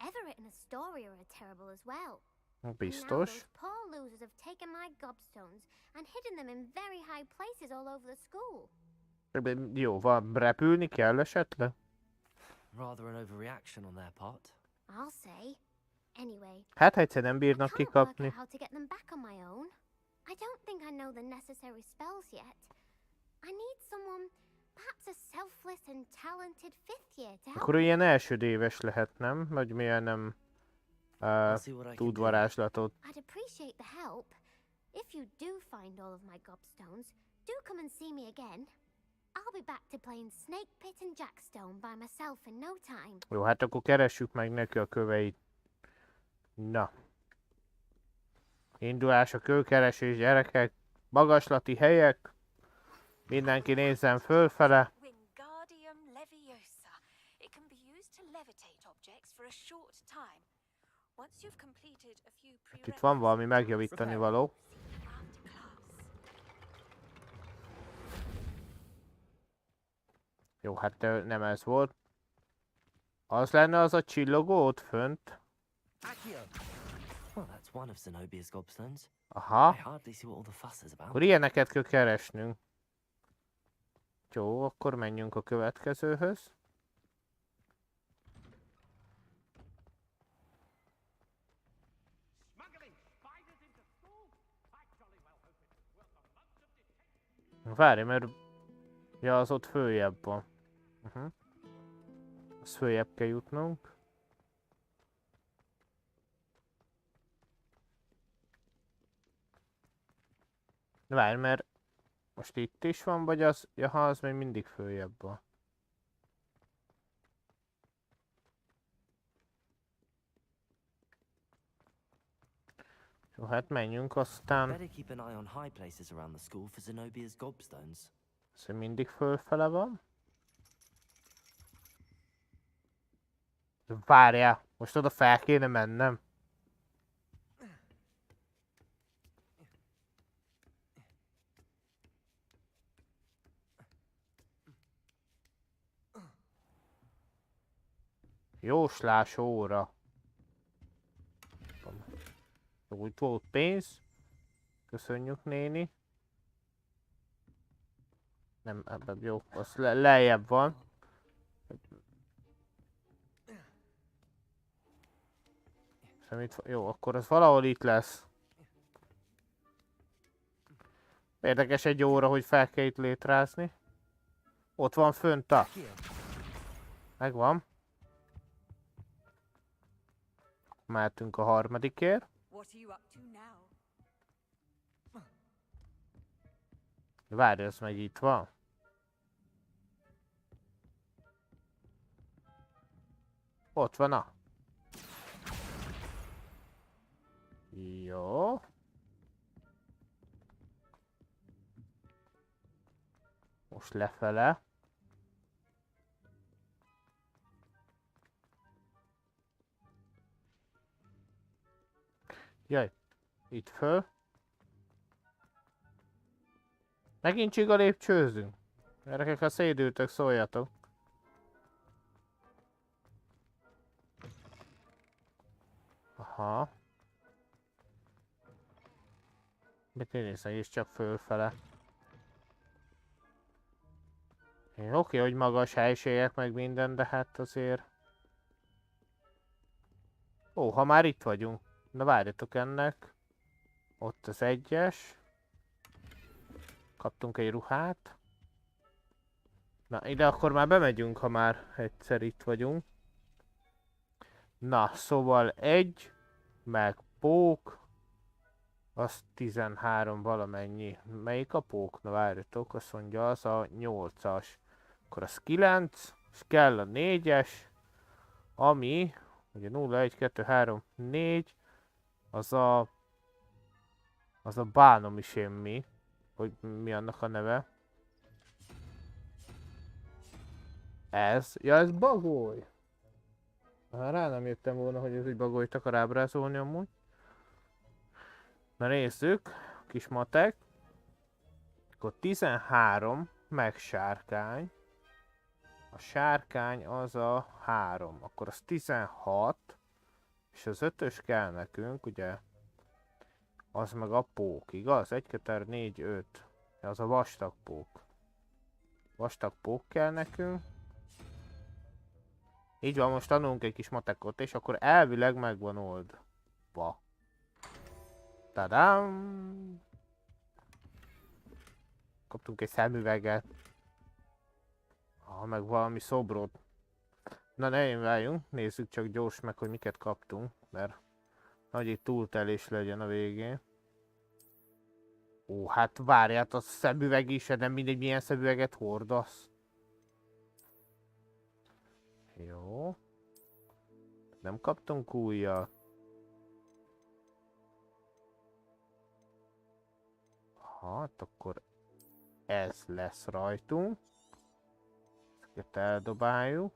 Everett and Astoria are terrible as well. Now Biztos. those poor losers have taken my gobstones and hidden them in very high places all over the school. Jó, van, repülni kell esetleg? Rather an overreaction on their part. I'll say. Anyway, Hát egyszer nem I bírnak can't work out kikapni. how to get them back on my own. I don't think I know the necessary spells yet. I need someone, perhaps a selfless and talented fifth year to help. Akkor ilyen elsődéves lehet, nem? Vagy milyen nem I'll see what I can tud do. varázslatot. I'd appreciate the help. If you do find all of my gobstones, do come and see me again. I'll be back to playing Snake Pit and Jackstone by myself in no time. Jó, hát akkor keressük meg neki a köveit. Na. Indulás a kőkeresés, gyerekek. Magaslati helyek. Mindenki nézzen fölfele. Wingardium Leviosa. It can be used to levitate objects for a short time. Once you've completed a few Hát itt van valami prerequisites, megjavítani való. after class. Jó, hát nem ez volt. Az lenne az a csillogó ott fönt. Well, that's one of Zenobia's gobstones. I Aha. hardly see what all the fuss is about. Akkor ilyeneket kell keresnünk. Jó, akkor menjünk a következőhöz. Várj, mert... Ja, az ott följebb van. Az följebb kell jutnunk. Várj, mert... Most itt is van, vagy az... Jaha, az még mindig följebb van. Jó, hát menjünk aztán... Better keep an eye on high places around the school for Zenobia's gobstones. Ez mindig fölfele van. Várjál, most oda fel kéne mennem. Jóslás óra. Úgy volt pénz. Köszönjük, néni. Nem, ebben jó, az lejjebb van. Jó, akkor az valahol itt lesz. Érdekes egy óra, hogy fel kell itt létrázni. Ott van fönt a... Megvan. Mehetünk a harmadikért. Várj, ez meg itt van. Ott van a... Jó. Most lefele. Jaj, itt föl. Megint csiga lépcsőzünk. Gyerekek, ha szédültök, szóljatok. Aha. Mit nézem, és csak fölfele. Oké, hogy magas helységek meg minden, de hát azért... Ó, ha már itt vagyunk. Na várjatok ennek. Ott az egyes. Kaptunk egy ruhát. Na, ide akkor már bemegyünk, ha már egyszer itt vagyunk. Na, szóval egy, meg pók. Az 13 valamennyi. Melyik a pók? Na várjatok, azt mondja, az a 8-as. Akkor az 9, és kell a 4-es, ami, ugye 0, 1, 2, 3, 4, az a bánom is én mi, hogy mi annak a neve. Ez, ja ez bagoly. Rá nem jöttem volna, hogy ez egy bagolyt akar ábrázolni amúgy. Na nézzük, kis matek. Akkor 13, meg sárkány. A sárkány az a 3, akkor az 16, és az 5-ös kell nekünk, ugye? Az meg a pók, igaz? 1, 2, 3, 4, 5. Az a vastag pók. Vastag pók kell nekünk. Így van, most tanulunk egy kis matekot, és akkor elvileg meg van oldva. Tadám! Kaptunk egy szemüveget. Meg valami szobrot. Na ne váljunk, nézzük csak gyors meg, hogy miket kaptunk, mert nagy egy túltelés legyen a végén. Ó, hát várját, a szemüveg is, nem mindegy milyen szemüveget hordasz. Jó. Nem kaptunk újat. Hát akkor ez lesz rajtunk. Ezt eldobáljuk.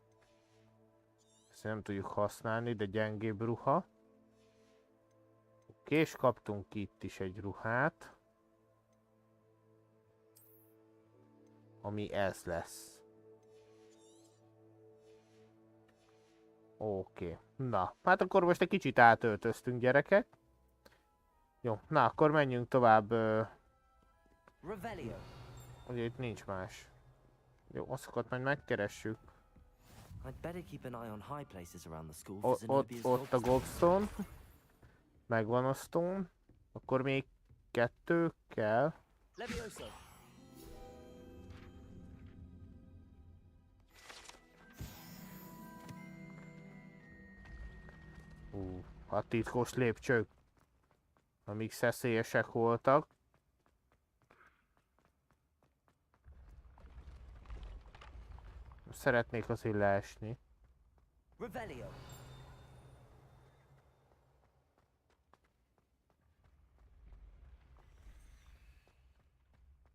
Ezt nem tudjuk használni, de gyengébb ruha. Oké, és kaptunk itt is egy ruhát. Ami ez lesz. Oké. Na, hát akkor most egy kicsit átöltöztünk, gyerekek. Jó, na akkor menjünk tovább. Ugye itt nincs más. Jó, azokat majd megkeressük. Ott a gobstone. Megvan a stone. Akkor még 2 kell. A titkos lépcsők. Amik szeszélyesek voltak. Szeretnék azért leesni.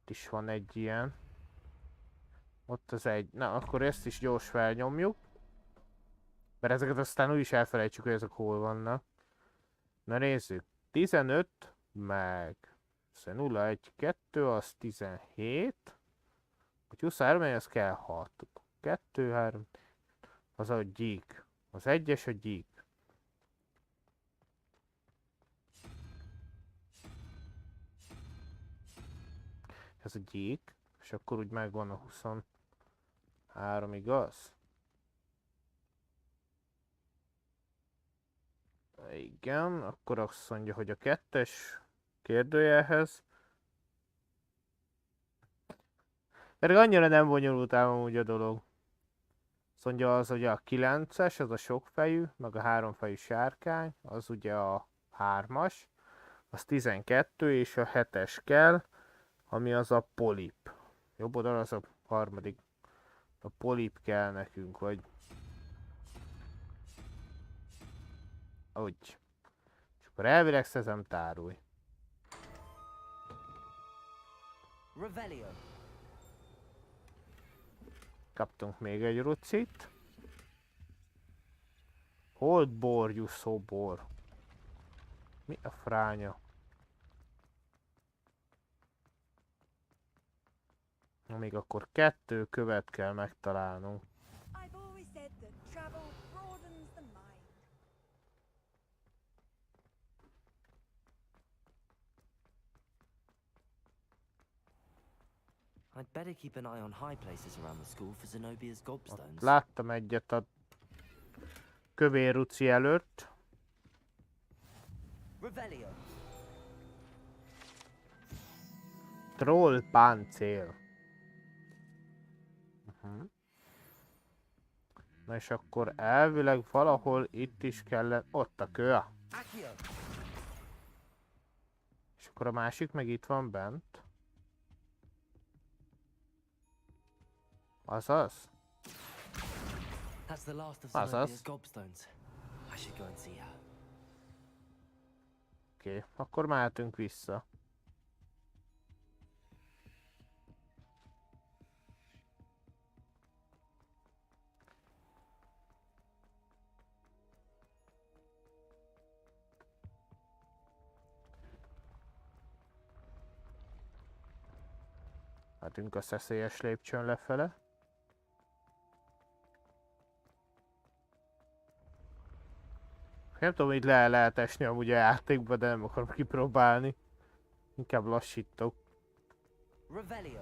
Itt is van egy ilyen. Ott az egy. Na, akkor ezt is gyors felnyomjuk. Mert ezeket aztán úgy is elfelejtsük, hogy ezek hol vannak. Na nézzük. 15, meg 0, 1, 2, az 17. Hogy 23, az kell 6. 2, 3, az a gyík. Az egyes a gyík. Ez a gyík, és akkor úgy megvan a 23, igaz? Igen, akkor azt mondja, hogy a 2-es kérdőjelhez. Pedig annyira nem bonyolult ám amúgy a dolog. Azt mondja az ugye a 9-es, az a sokfejű, meg a 3-fejű sárkány, az ugye a 3-as. Az 12 és a 7-es kell, ami az a polip. Jobb oldal az a harmadik. A polip kell nekünk, vagy... Úgy. És akkor elvileg szezem tárulj. Revelio. Kaptunk még egy rucit. Hold borjú szobor. Mi a fránya? Még akkor 2 követ kell megtalálnunk. I've always said that travel broadens the mind. I'd better keep an eye on high places around the school for Zenobia's gobstones. Láttam egyet a kövér ruci előtt. Revelio. Troll páncél. Na és akkor elvileg valahol itt is kellene... Ott a kő. Accio. És akkor a másik meg itt van bent. Azaz? That's the last of Azaz. Zenobia's gobstones. I should go and see her. Oké, akkor mehetünk vissza. Mehetünk a szeszélyes lépcsőn lefele. Nem tudom, hogy lehet esni amúgy a játékba, de nem akarom kipróbálni. Inkább lassítok. Revelio.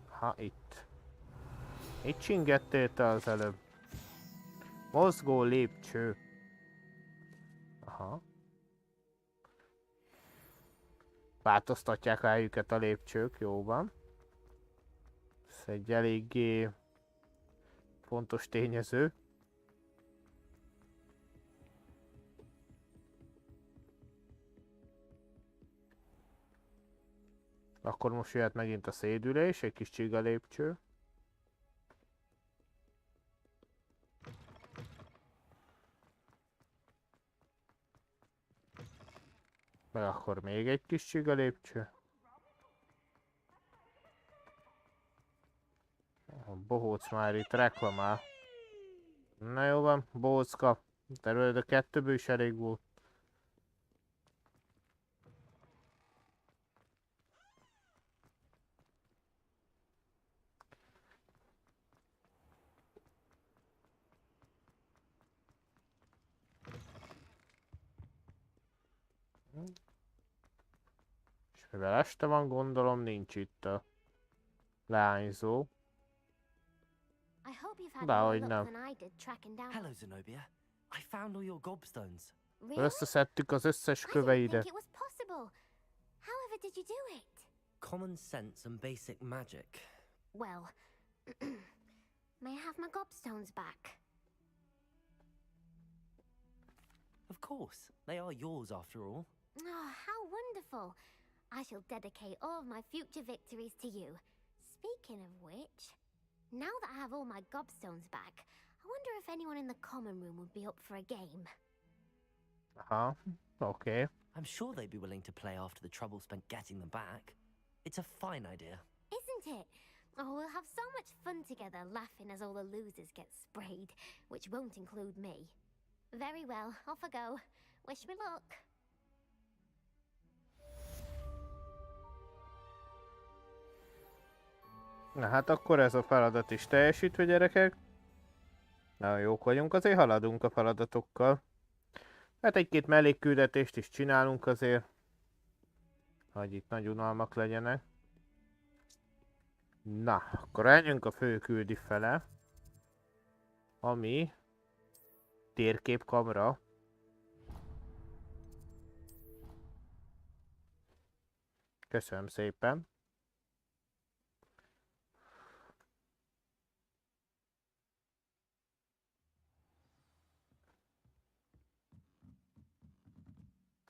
Ha, itt. Itt csingettél te az előbb. Mozgó lépcső. Aha. Változtatják a helyüket a lépcsők, jó van. Ez egy eléggé fontos tényező. Akkor most jöhet megint a szédülés, egy kis csiga lépcső. Meg akkor még egy kis csiga lépcső. A bohóc már itt reklamál. Na jó van, bohócka. Terület a 2-ből is elég volt. És mivel este van, gondolom nincs itt a leányzó. I hope you've had Dehogy more luck nem. than I did tracking down. Hello, Zenobia. I found all your gobstones. Really? Összeszedtük az összes I didn't köveidet. think it was possible. However did you do it? Common sense and basic magic. Well, may I have my gobstones back? Of course, they are yours after all. Oh, how wonderful. I shall dedicate all of my future victories to you. Speaking of which, now that I have all my gobstones back, I wonder if anyone in the common room would be up for a game. Aha, oké. I'm sure they'd be willing to play after the trouble spent getting them back. It's a fine idea. Isn't it? Oh, we'll have so much fun together laughing as all the losers get sprayed, which won't include me. Very well, off I go. Wish me luck. Na hát akkor ez a feladat is teljesítve, gyerekek. Nagyon jók vagyunk, azért haladunk a feladatokkal. Hát egy-két mellékküldetést is csinálunk azért. Hogy itt nagy unalmak legyenek. Na, akkor menjünk a főküldi fele. Ami térképkamra. Köszönöm szépen.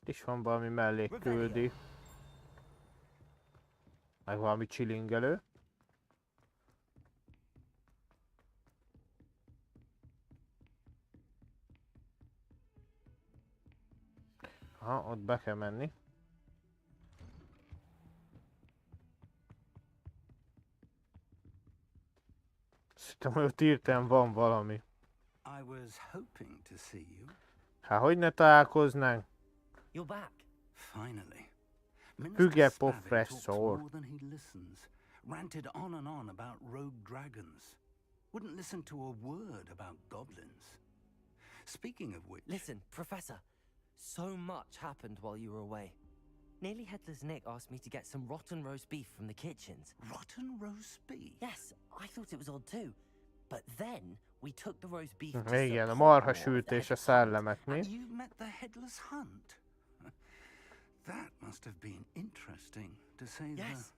Itt is van valami mellékküldi. Meg valami csilingelő. Aha, ott be kell menni. Szerintem, hogy ott írtam, van valami. Hát, hogy ne találkoznánk? You're back. Finally. Hugh Professor. Ranted on and on about rogue dragons. Wouldn't listen to a word about goblins. Speaking of which... Listen, Professor. So much happened while you were away. Nearly Headless Nick asked me to get some rotten roast beef from the kitchens. Rotten roast beef? Yes, I thought it was odd too. But then we took the roast beef to Igen, a marha sültés a szellemek, mi? And you met the Headless Hunt? That must have been interesting, to say the... Yes.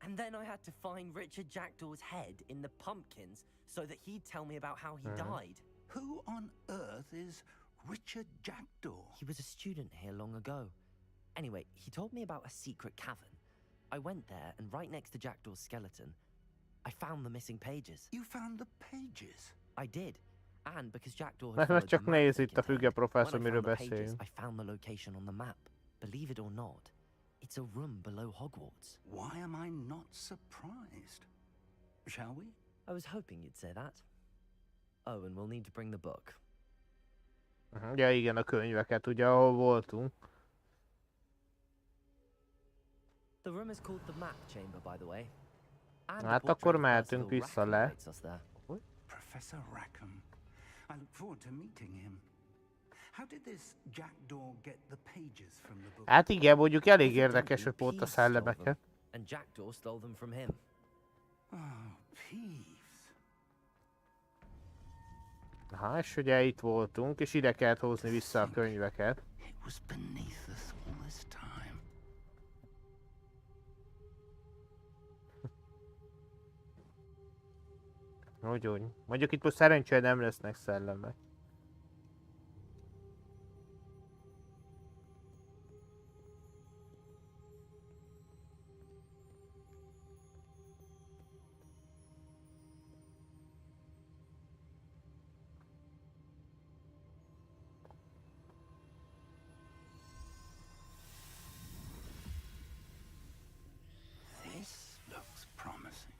And then I had to find Richard Jackdaw's head in the pumpkins so that he'd tell me about how he died. Who on earth is Richard Jackdaw? He was a student here long ago. Anyway, he told me about a secret cavern. I went there, and right next to Jackdaw's skeleton, I found the missing pages. You found the pages? I did. And because Jackdaw had Mert followed csak the map néz they itt a füge contained, professzor, when I miről found the pages, beszélünk. I found the location on the map. Believe it or not, it's a room below Hogwarts. Why am I not surprised? Shall we? I was hoping you'd say that. Oh, and we'll need to bring the book. Ja, igen, a könyveket, ugye, ahol voltunk. The room is called the map chamber, by the way. And Hát akkor mehetünk vissza le. Professor Rackham. I look forward to meeting him. How did this Jackdaw get the pages from the book? Hát igen, mondjuk elég érdekes, hogy pont a szellemeket. And Jackdaw stole them from him. Oh, Peeves. Aha, és ugye itt voltunk, és ide kellett hozni vissza a könyveket. It was beneath us all this time. Úgy. Mondjuk itt most szerencsére nem lesznek szellemek. This looks promising.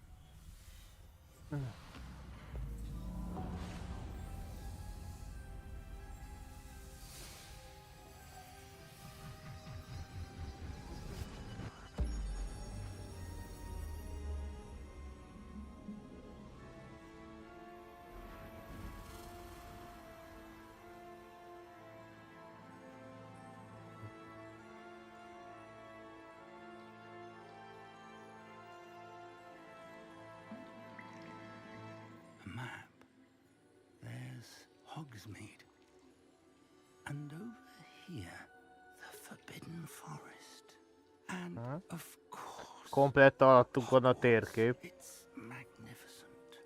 Hogsmeade. And over here, the Forbidden Forest. And of course... Komplett alattunk van a térkép. It's magnificent.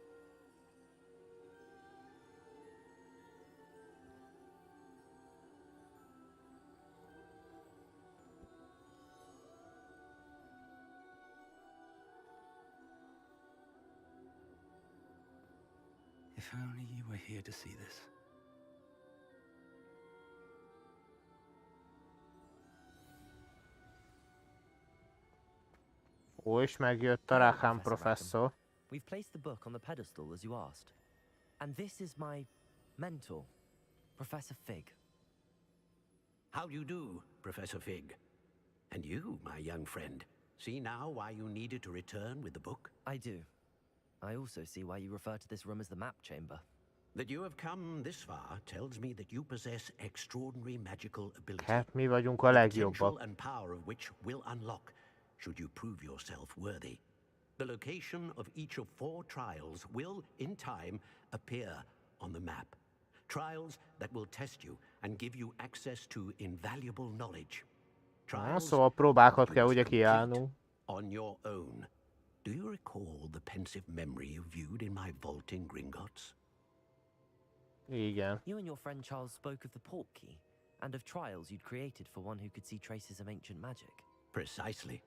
If only you were here to see this. Ó, és megjött a Rackham professzor. We've placed the book on the pedestal as you asked. And this is my mentor, Professor Fig. How do you do, Professor Fig? And you, my young friend, see now why you needed to return with the book? I do. I also see why you refer to this room as the map chamber. That you have come this far tells me that you possess extraordinary magical ability. Hát mi vagyunk a legjobbak. And power of which will unlock, should you prove yourself worthy. The location of each of 4 trials will, in time, appear on the map. Trials that will test you and give you access to invaluable knowledge. Szóval próbákat kell ugye kiállnunk. On your own. Do you recall the pensive memory you viewed in my vault in Gringotts? Igen. You and your friend Charles spoke of the port key and of trials you'd created for one who could see traces of ancient magic. Precisely.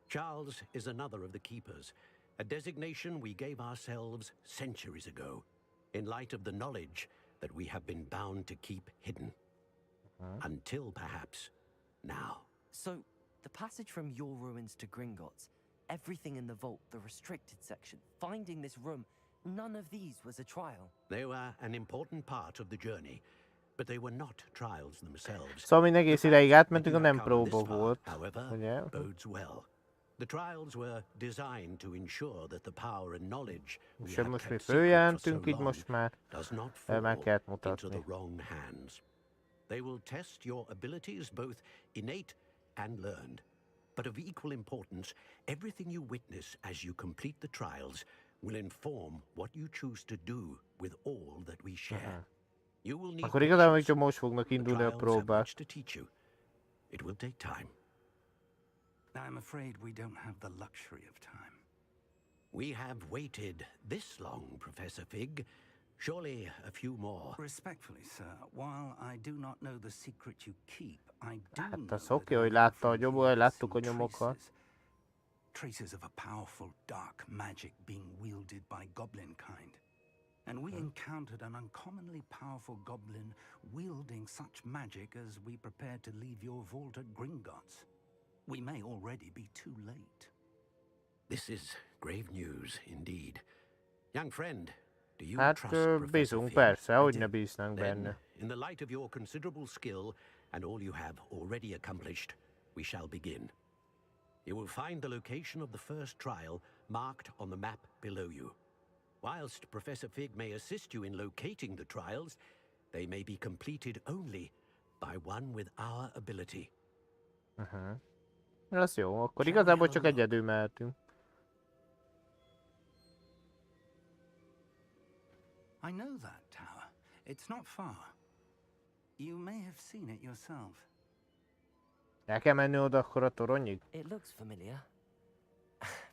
Charles is another of the keepers, a designation we gave ourselves centuries ago, in light of the knowledge that we have been bound to keep hidden. Until perhaps now. So, the passage from your ruins to Gringotts, everything in the vault, the restricted section, finding this room, none of these was a trial. They were an important part of the journey, but they were not trials themselves. Szóval mi egész ideig átmentünk, a nem Making our próba come this far, volt. however, Ugye? bodes well. The trials were designed to ensure that the power and knowledge we És have most mi kept secret for so följelentünk, így long most már does not meg fall kellett into the mutatni. wrong hands. They will test your abilities, both innate and learned. But of equal importance, everything you witness as you complete the trials will inform what you choose to do with all that we share. You will need Akkor igazából patience. csak most fognak The indulni a trials have próbák. much to teach you. It will take time. I'm afraid we don't have the luxury of time. We have waited this long, Professor Fig. Surely a few more. Respectfully, sir, while I do not know the secret you keep, I do Hát know az that oké, I hogy have látta a from gyomor, here láttuk a seen nyomokat. traces of a powerful dark magic being wielded by goblin kind. And we encountered an uncommonly powerful goblin wielding such magic as we prepared to leave your vault at Gringotts. We may already be too late. This is grave news indeed. Young friend, do you Hát trust Professor bízunk, Fig? persze, hogy ne bíznánk Then, benne. in the light of your considerable skill and all you have already accomplished, we shall begin. You will find the location of the first trial marked on the map below you. Whilst Professor Fig may assist you in locating the trials, they may be completed only by one with our ability. Ez jó, akkor igazából csak egyedül mehetünk. I know that tower. It's not far. You may have seen it yourself. El kell menni oda akkor a toronyig? It looks familiar.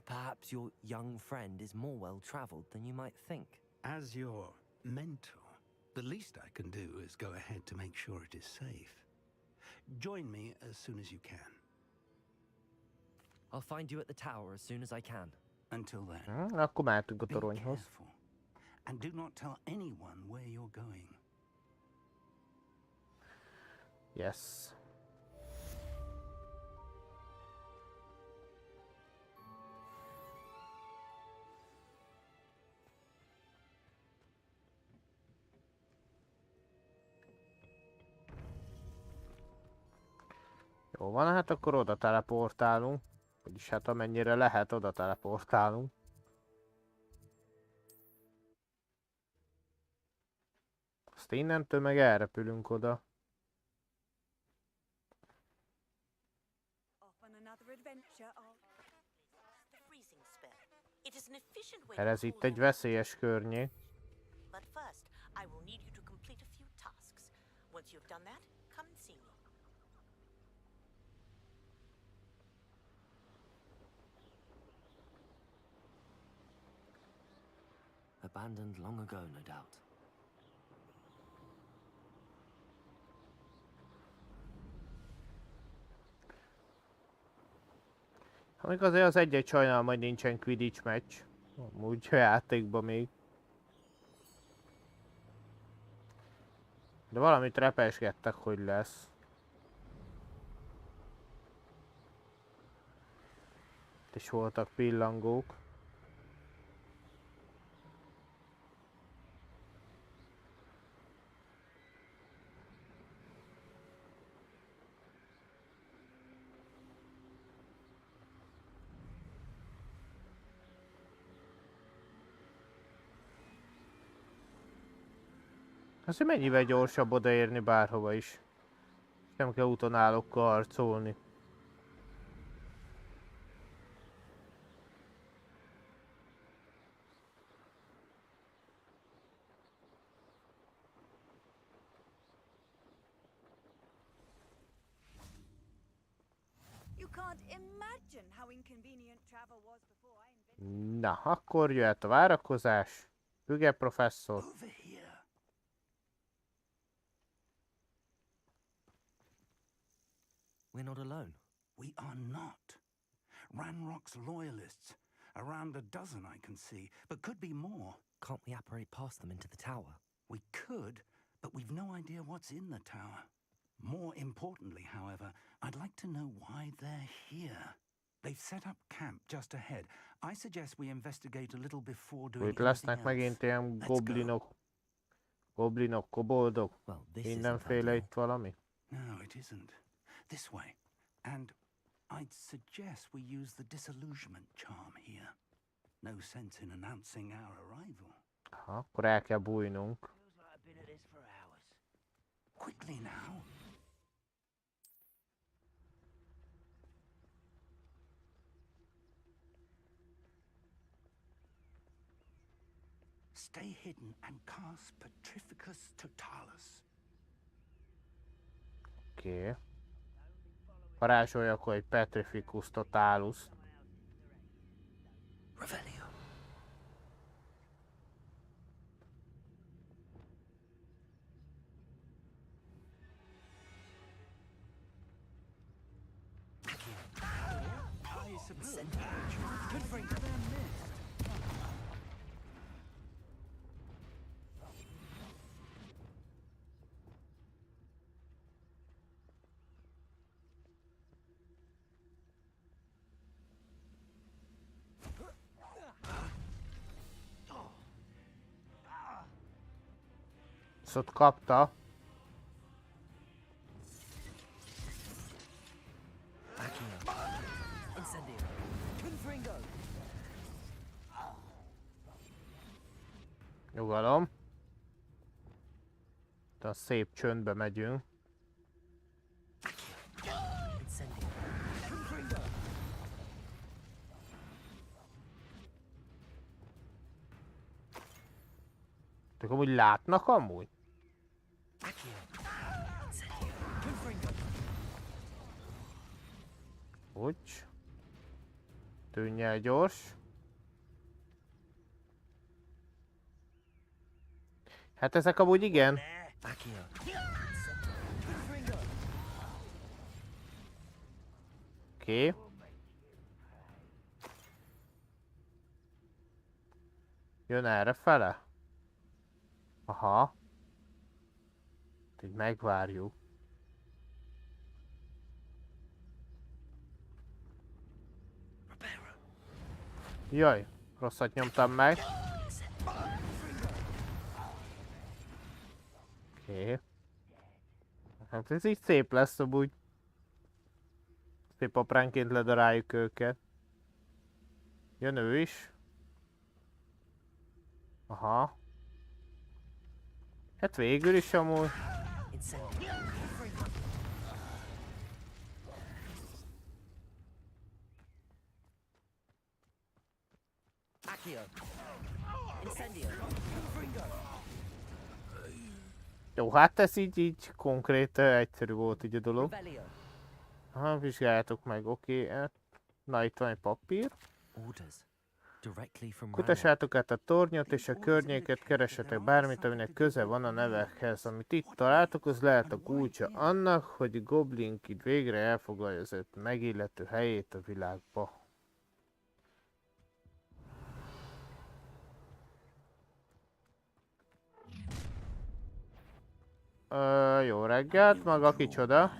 Perhaps your young friend is more well-traveled than you might think. As your mentor, the least I can do is go ahead to make sure it is safe. Join me as soon as you can. I'll find you at the tower as soon as I can. Until then, Akkor mehetünk a be toronyhoz. careful. And do not tell anyone where you're going. Yes. Jó van, hát akkor oda teleportálunk. Vagyis hát amennyire lehet, oda teleportálunk. Azt innentől meg elrepülünk oda. Mert ez itt egy veszélyes környék. But first, I will need you to complete a few tasks. Once you've done that, come and see me. Abandoned long ago, no doubt. Amíg azért az egy-egy sajnálom, hogy nincsen Quidditch meccs. Amúgy a játékban még. De valamit repesgettek, hogy lesz. Itt is voltak pillangók. Azért mennyivel gyorsabb odaérni bárhova is. Nem kell útonállókkal harcolni. Na, akkor jöhet a várakozás. Hüge professzor. We're not alone. We are not. Ranrock's loyalists. Around a dozen I can see, but could be more. Can't we apparate past them into the tower? We could, but we've no idea what's in the tower. More importantly, however, I'd like to know why they're here. They've set up camp just ahead. I suggest we investigate a little before doing Itt lesznek megint ilyen goblinok. Goblinok, koboldok. Mindenféle itt valami. No, it isn't. This way. And I'd suggest we use the disillusionment charm here. No sense in announcing our arrival. Ha, akkor el kell bújnunk. Quickly now. Stay hidden and cast Petrificus Totalus. Oké. Varázsoljak, hogy Petrificus Totalus. Revelio. Szót kapta. Nyugalom. Itt a szép csöndbe megyünk. Ők amúgy látnak amúgy? Úgy. Tűnj el gyors. Hát ezek amúgy igen. Oké. Jön erre fele? Aha. Így megvárjuk. Jaj, rosszat nyomtam meg. Oké. Hát ez így szép lesz amúgy. Szép apránként ledaráljuk őket. Jön ő is. Aha. Hát végül is amúgy. Jó, hát ez így konkrét, egyszerű volt így a dolog. Ha, vizsgáljátok meg, oké. Na, itt van egy papír. Kutassátok át a tornyot és a környéket, keresetek bármit, aminek köze van a nevekhez. Amit itt találtok, az lehet a kulcsa annak, hogy Goblin Kid végre elfoglalja az őt megillető helyét a világba. Jó reggelt, maga kicsoda?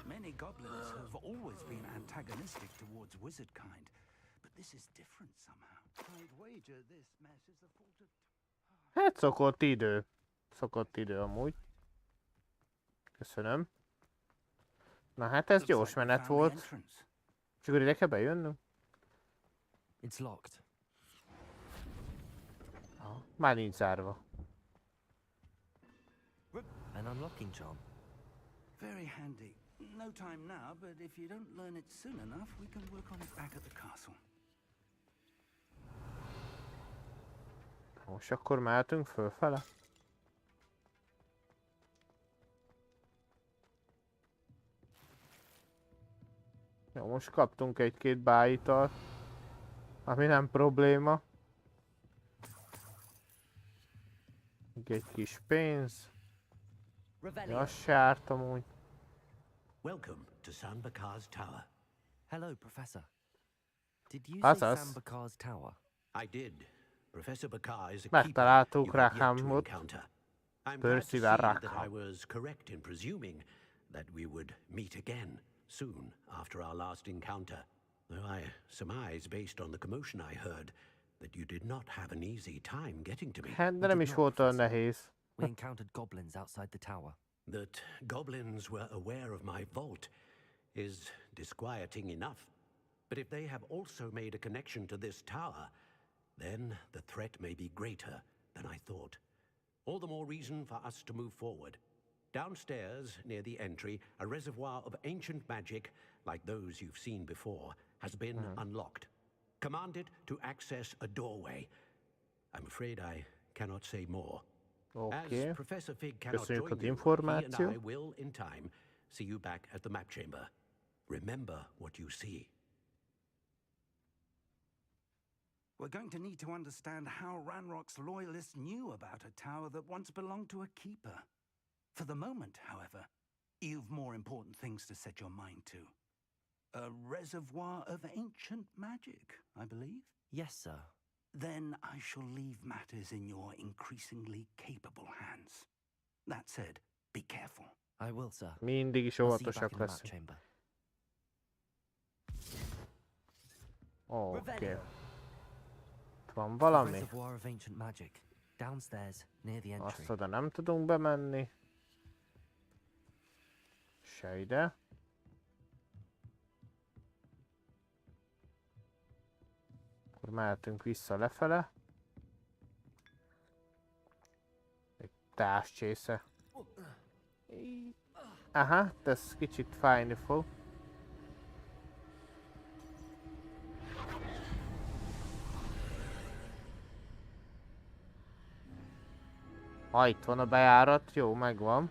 Many goblins have always been antagonistic towards wizard kind, but this is different somehow. I'd wager this mess is the fault of... Hát szokott idő. Szokott idő amúgy. Köszönöm. Na hát ez gyors menet volt. És akkor ide kell bejönnünk? It's locked. Már nincs zárva. An unlocking charm. Very handy. No time now, but if you don't learn it soon enough, we can work on it back at the castle. Most akkor mehetünk fölfele? Jó, most kaptunk egy-két bájitalt, ami nem probléma. Még egy kis pénz. Azt se árt amúgy. Welcome to Sanbakar's Tower. Hello, Professor. Did you say Azaz. Sambakar's Tower? I did. Professor Bakar is a Megtaláltuk keeper you have yet to Rahamot. encounter. I'm glad to Percy see that I Rackham. was correct in presuming that we would meet again soon after our last encounter. Though I surmise, based on the commotion I heard, that you did not have an easy time getting to me. Hát, de nem is volt olyan nehéz. We encountered goblins outside the tower. That goblins were aware of my vault is disquieting enough. But if they have also made a connection to this tower, then the threat may be greater than I thought. All the more reason for us to move forward. Downstairs, near the entry, a reservoir of ancient magic, like those you've seen before, has been unlocked. Command it to access a doorway. I'm afraid I cannot say more. Oké. As Professor Fig cannot Köszönjük join az you, he információ. and I will, in time, see you back at the map chamber. Remember what you see. We're going to need to understand how Ranrock's loyalists knew about a tower that once belonged to a keeper. For the moment, however, you've more important things to set your mind to. A reservoir of ancient magic, I believe? Yes, sir. Then I shall leave matters in your increasingly capable hands. That said, be careful. I will, sir. Mindig is I'll see you back óvatosak in the map leszünk. chamber. Oké. Van A valami? reservoir of ancient magic. Downstairs, near the entry. Azt oda nem tudunk bemenni. Se ide. Akkor mehetünk vissza lefele. Egy társcsésze. Aha, ez kicsit fájni fog. Ha itt van a bejárat, jó, megvan.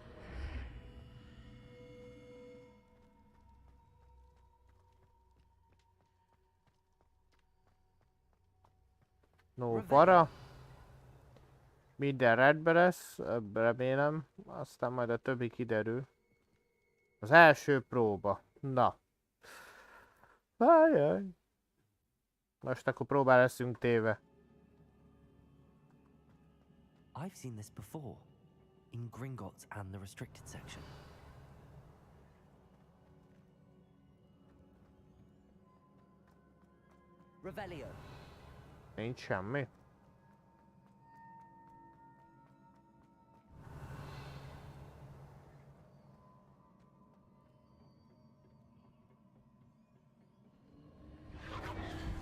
No para. Minden rendben lesz, remélem. Aztán majd a többi kiderül. Az első próba. Na. Ajaj. Most akkor próbál leszünk téve. I've seen this before, in Gringotts and the restricted section. Revelio. Nincs semmi.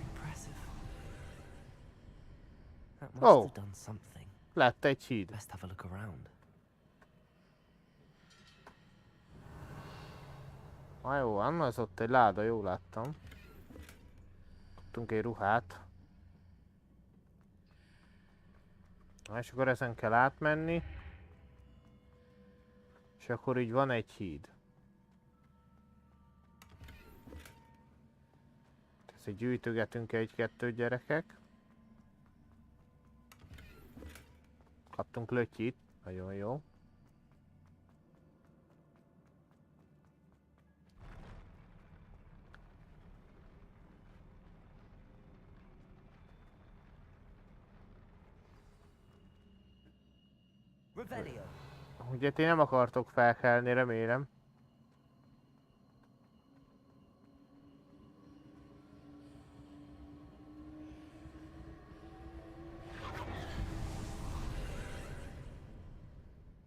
Impressive. That must Oh. have done something. Lett egy híd. Best have a look around. Na jó, van, az ott egy láda, jól láttam. Kaptunk egy ruhát. Na, és akkor ezen kell átmenni. És akkor így van egy híd. Ezt gyűjtögetünk egy-kettőt, gyerekek. Kaptunk lötyit, nagyon jó. Revelio. Ugye ti nem akartok felkelni, remélem.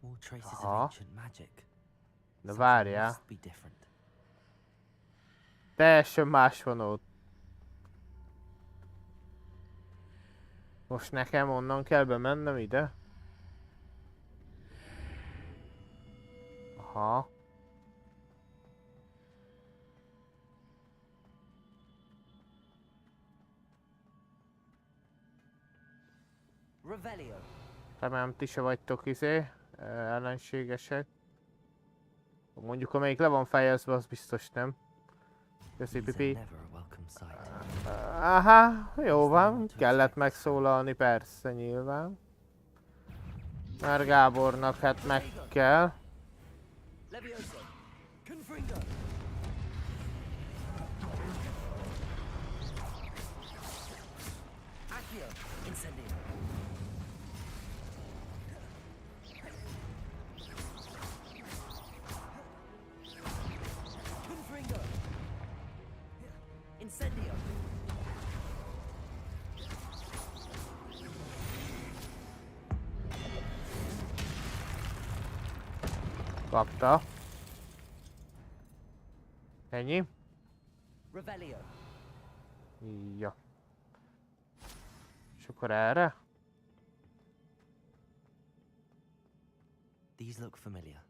More traces of Aha. ancient magic. De várjál. Teljesen más van ott. Most nekem onnan kell bemennem ide? Aha. Remélem ti se vagytok ellenségesek. Mondjuk amelyik le van fejezve, az biztos nem. Köszi pipi. Aha, jó van, kellett megszólalni, persze nyilván. Mert Gábornak hát meg kell. Kapta. Ennyi. Ja. És akkor erre? These look familiar.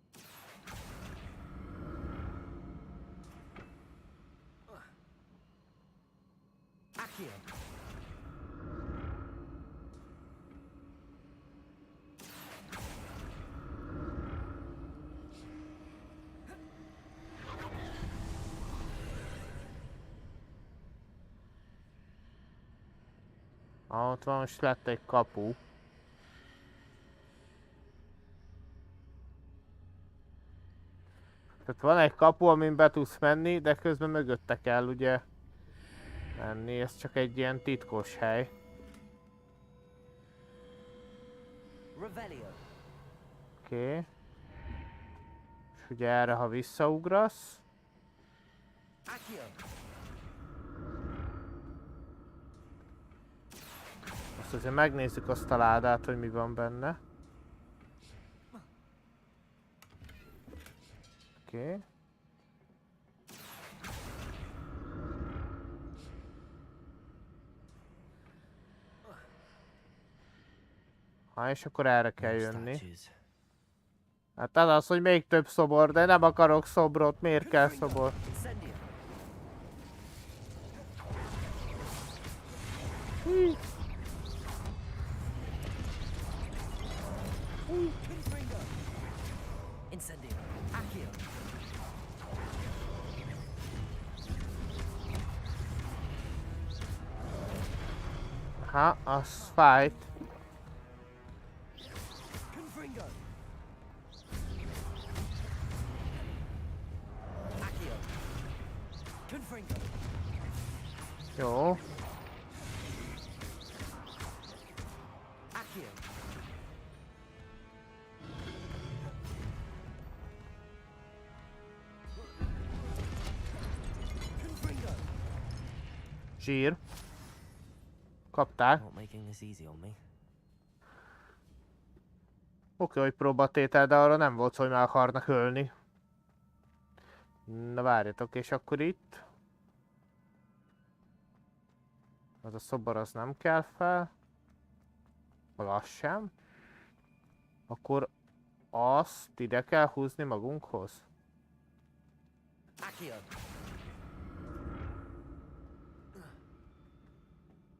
Ott van, most lett egy kapu. Tehát van egy kapu, amin be tudsz menni, de közben mögötte kell ugye menni. Ez csak egy ilyen titkos hely. Oké. És ugye erre, ha visszaugrasz. Azt azért megnézzük azt a ládát, hogy mi van benne. Oké. És akkor erre kell jönni. Hát az, hogy még több szobor, de nem akarok szobrot, miért kell szobor? Aha, az fight. Jó. Zsír. Kapták. Oké, hogy próbatétel, de arra nem volt, hogy meg akarnak ölni. Na várjatok, és akkor itt. Az a szobor az nem kell fel. Meg az sem. Akkor azt ide kell húzni magunkhoz.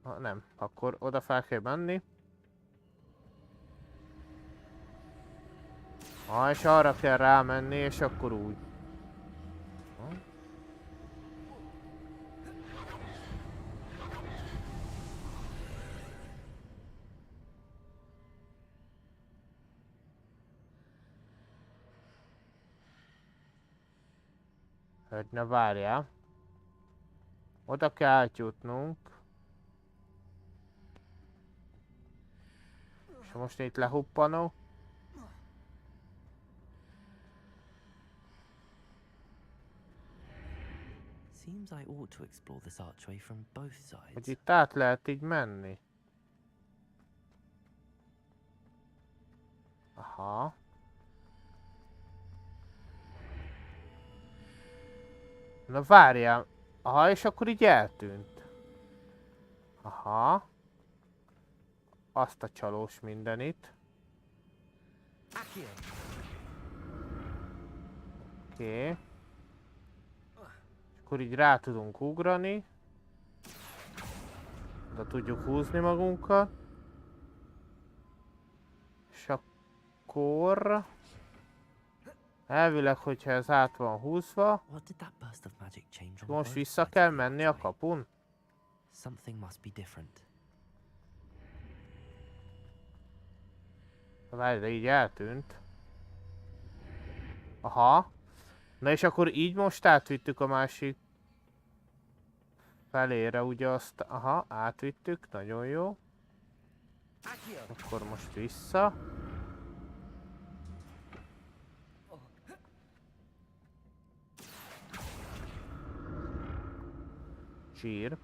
Ha nem, akkor oda fel kell menni. És arra kell rámenni, és akkor úgy. Hogy ne várjál. Oda kell átjutnunk. És most itt lehuppanok. Seems I ought to explore this archway from both sides. Hogy itt át lehet így menni. Aha. Na várjál. Aha, és akkor így eltűnt. Aha. Azt a csalós mindenit. Oké. És akkor így rá tudunk ugrani. De tudjuk húzni magunkat. És akkor... Elvileg, hogyha ez át van húzva, most vissza kell menni a kapun. Várj, de így eltűnt. Aha. Na és akkor így most átvittük a másik felére, ugye azt... Aha, átvittük, nagyon jó. Akkor most vissza. Csír.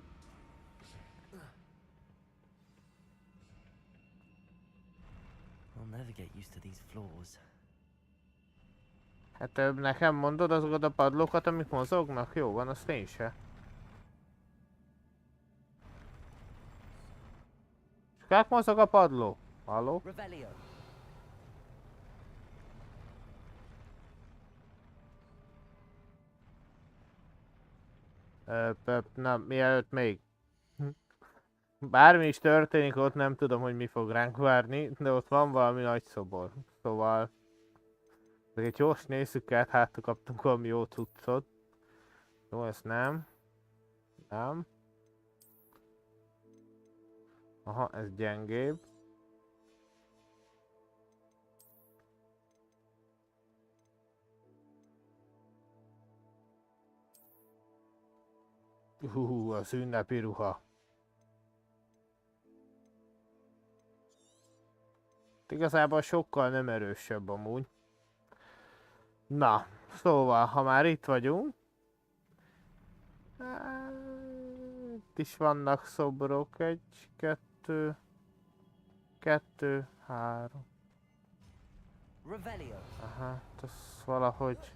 Hát nekem mondod azokat a padlókat, amik mozognak? Jó van, azt én se. Csak mozog a padló. Halló? Nem, mielőtt még. Bármi is történik ott, nem tudom, hogy mi fog ránk várni, de ott van valami nagy szobor. Szóval... Egy gyors nézzük át, hát kaptunk valami jó cuccot. Jó, ezt nem. Nem. Aha, ez gyengébb. Az ünnepi ruha. Igazából sokkal nem erősebb amúgy. Na, szóval, ha már itt vagyunk. Itt is vannak szobrok. 1, 2, 2, 3. Aha, ez valahogy...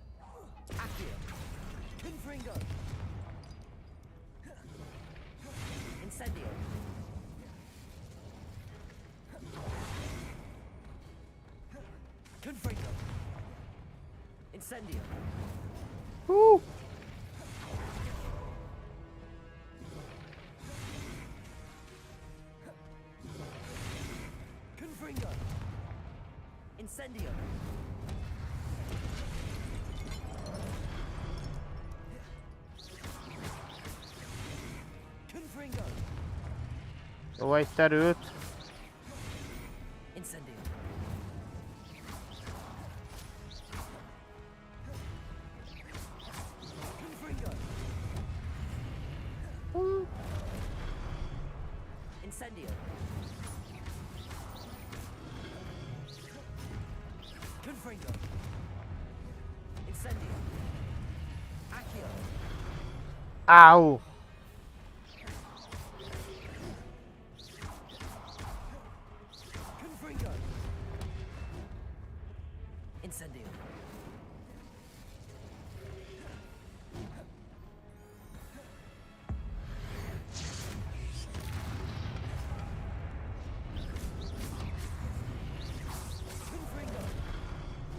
Jó, egy terült. Áú!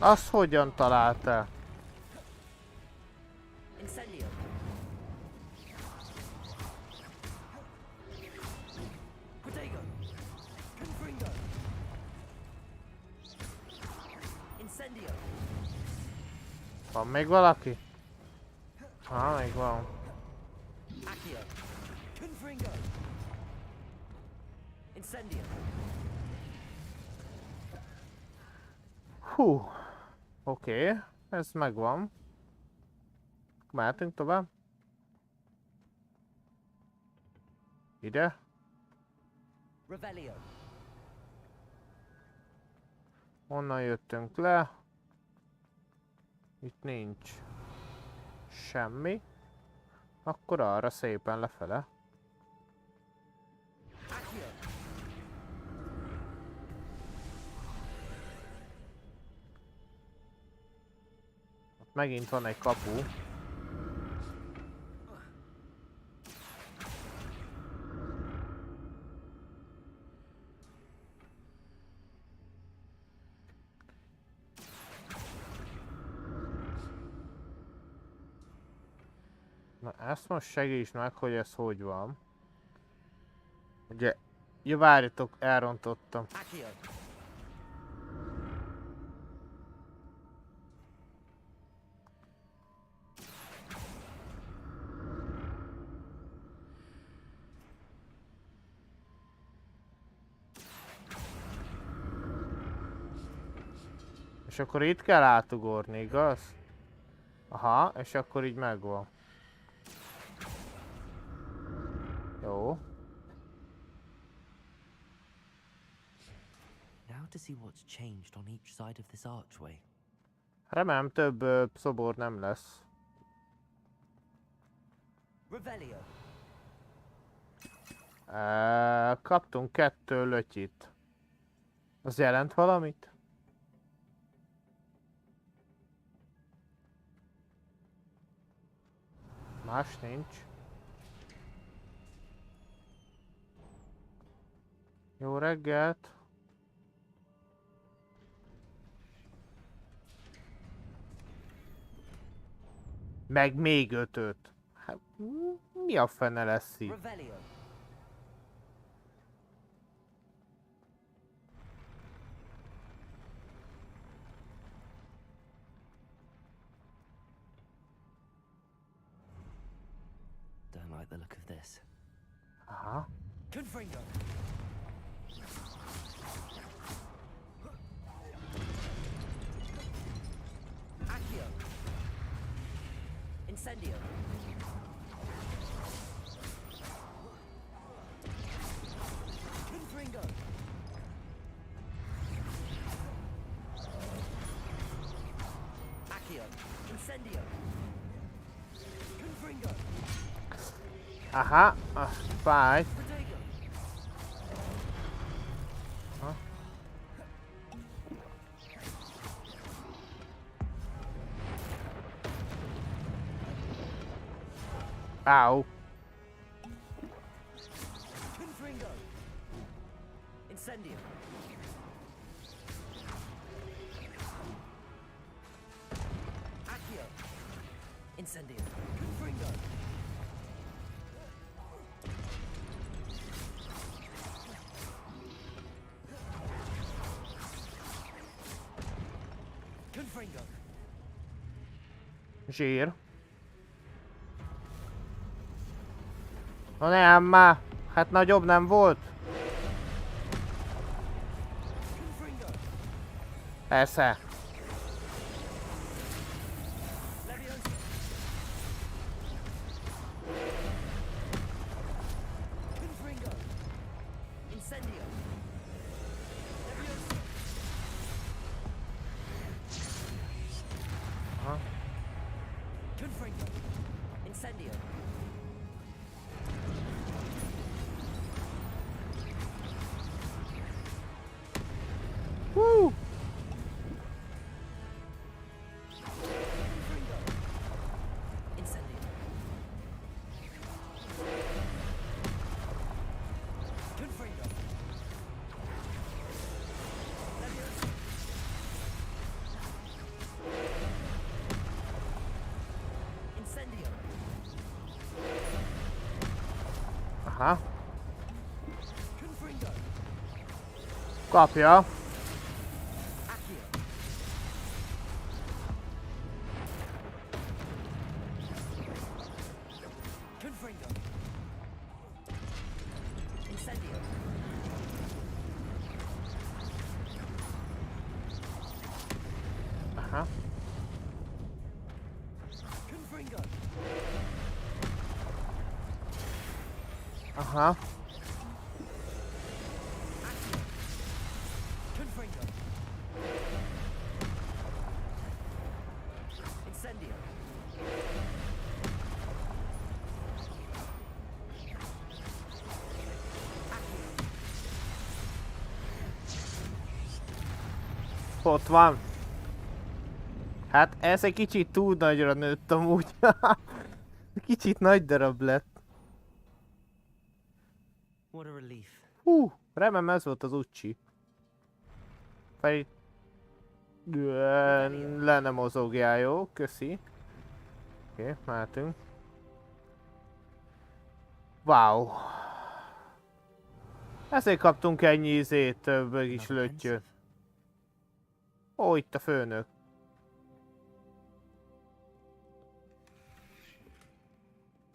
Azt hogyan találtál? Van még valaki? Még van. Hú. Oké, ez megvan. Mehetünk tovább. Ide. Onnan jöttünk le. Itt nincs semmi. Akkor arra szépen lefele. Megint van egy kapu. Ezt most segíts meg, hogy ez hogy van. Ugye, ja, várjatok, elrontottam. És akkor itt kell átugorni, igaz? Aha, és akkor így megvan. Jó. Now to see what's changed on each side of this archway. Remélem több szobor nem lesz. Revelio. Kaptunk 2 lötyit. Az jelent valamit? Más nincs. Jó reggelt! Meg még 5-öt. Hát, mi a fene lesz így? Don't like the look of this. Aha. Confringo. Accio. Incendio. Confringo. Accio. Incendio. Confringo. Aha, fáj. Ow. Confringo. Incendio. Accio. Incendio. Confringo. Confringo. Zsír. Na ne ám már! Hát nagyobb nem volt? Persze. Woo! Aha. Kapja. Aha. Aha. Ott van. Hát ez egy kicsit túl nagyra nőtt amúgy. Kicsit nagy darab lett. What a relief. Hú, remélem ez volt az ucsi. Pedig... Le nem mozogjál, jó? Köszi. Oké, mehetünk. Wow. Ezért kaptunk ennyi izét, meg is löttyöt. Ó, itt a főnök.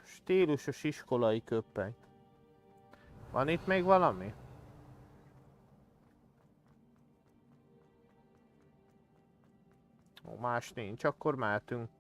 Stílusos iskolai köpeny. Van itt még valami? Ó, más nincs, akkor mehetünk.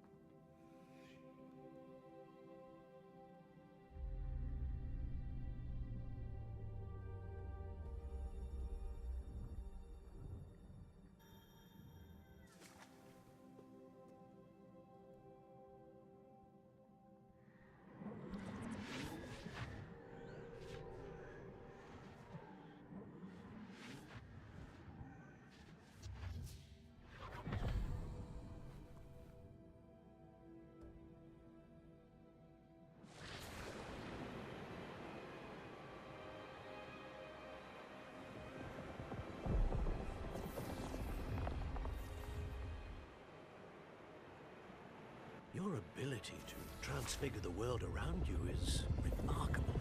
Your ability to transfigure the world around you is remarkable.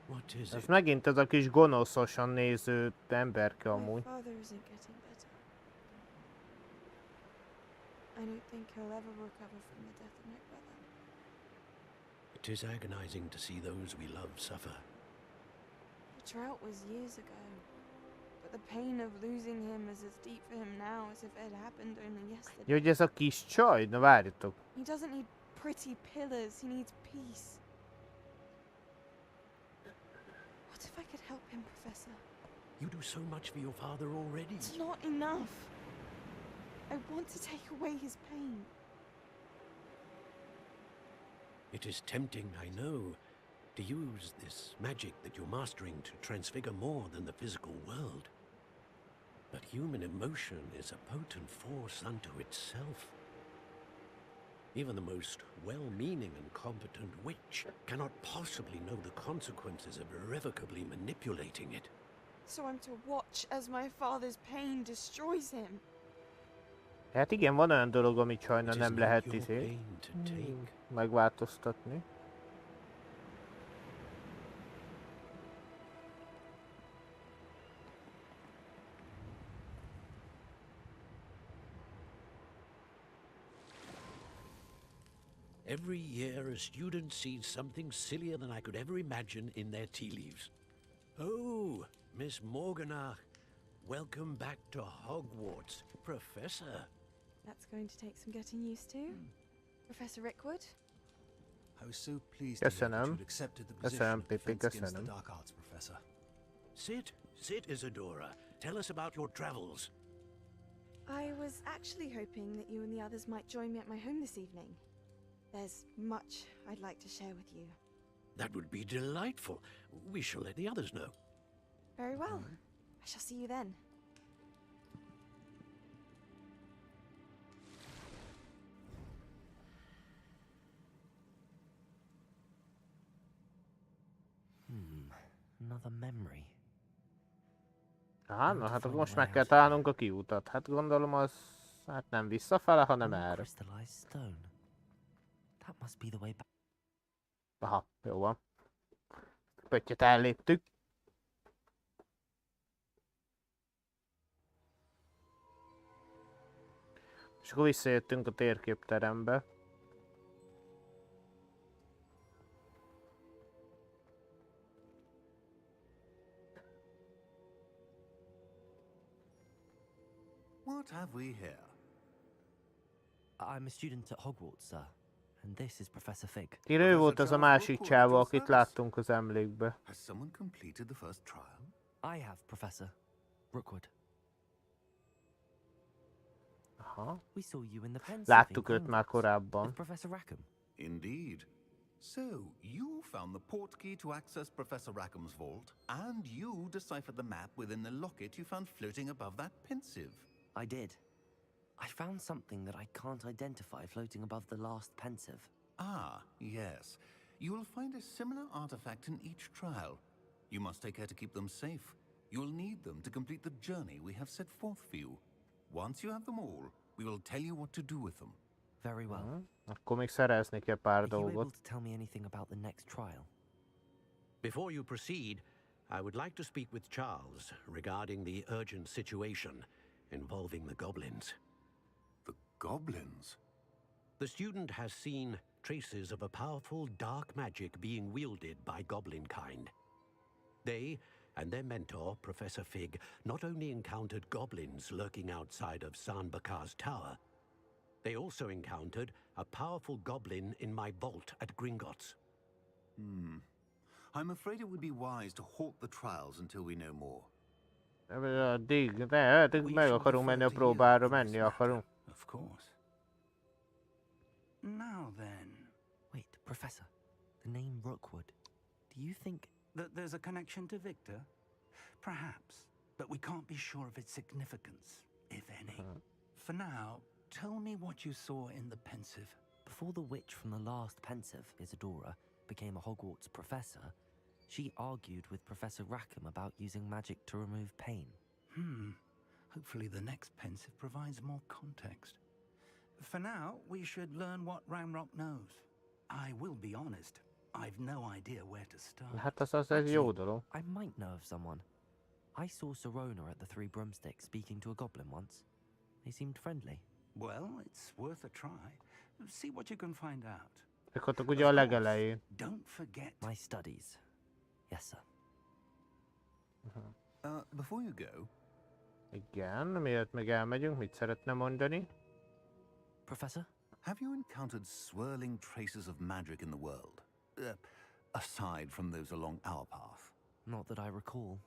What is Ez it? megint ez a kis gonoszosan néző emberke amúgy. My father isn't getting better. I don't think he'll ever recover from the death of my brother. It is agonizing to see those we love suffer. The drought was years ago, but the pain of losing him is as deep for him now as if it had happened only yesterday. Ja, hogy ez a kis csaj? Na várjatok. He doesn't need pretty pillars, he needs peace. What if I could help him, Professor? You do so much for your father already. It's not enough. I want to take away his pain. It is tempting, I know, to use this magic that you're mastering to transfigure more than the physical world. But human emotion is a potent force unto itself. Even the most well-meaning and competent witch cannot possibly know the consequences of irrevocably manipulating it. So I'm to watch as my father's pain destroys him. Hát igen, van olyan dolog, amit sajna nem lehet megváltoztatni. Every year a student sees something sillier than I could ever imagine in their tea leaves. Oh, Miss Morganach, welcome back to Hogwarts, Professor. That's going to take some getting used to. Professor Rickwood? I was so pleased to hear that you'd accepted the position of Defense Against the Dark Arts, Professor. Sit, Isadora. Tell us about your travels. I was actually hoping that you and the others might join me at my home this evening. There's much I'd like to share with you. That would be delightful. We shall let the others know. Very well. I shall see you then. Another memory. Na hát akkor most meg kell találnunk a kiutat. Hát gondolom az... Hát nem visszafele, hanem erre. Aha, jó van. Pöttyet elléptük. És akkor visszajöttünk a térképterembe. What have we here? I'm a student at Hogwarts, sir. And this is Professor Fig. Ő volt az a másik csávó, akit láttunk az emlékbe. Has someone completed the first trial? I have, Professor. Rookwood. Aha. We saw you in the pen. Láttuk őt már korábban. Professor Rackham. Indeed. So, you found the portkey to access Professor Rackham's vault, and you deciphered the map within the locket you found floating above that pensive. I did. I found something that I can't identify floating above the last pensive. Ah, yes. You will find a similar artifact in each trial. You must take care to keep them safe. You will need them to complete the journey we have set forth for you. Once you have them all, we will tell you what to do with them. Very well. Akkor még szerezni kell pár Are you able dolgot. to tell me anything about the next trial? Before you proceed, I would like to speak with Charles regarding the urgent situation involving the goblins. The goblins? The student has seen traces of a powerful dark magic being wielded by goblin kind. They and their mentor, Professor Fig, not only encountered goblins lurking outside of Sanbakar's tower, they also encountered a powerful goblin in my vault at Gringotts. I'm afraid it would be wise to halt the trials until we know more. Addig meg akarunk menni a próbára, menni akarunk. Of course. Now then. Wait, Professor. The name Rookwood. Do you think That there's a connection to Victor? Perhaps, but we can't be sure of its significance, if any. For now, tell me what you saw in the pensive. before the witch from the last pensive, Isadora, became a Hogwarts professor, she argued with Professor Rackham about using magic to remove pain? Hopefully the next pensive provides more context. For now, we should learn what Ramrock knows. I will be honest, I've no idea where to start. Hát az egy jó dolog. I might know of someone. I saw Sirona at the Three Broomsticks speaking to a goblin once. They seemed friendly. Well, it's worth a try. See what you can find out. Akkor ugye a legelején. Don't forget my studies. Yes, sir. Before you go. Igen, miért még elmegyünk, mit szeretne mondani? Professor? Have you encountered swirling traces of magic in the world? Aside from those along our path? Not that I recall.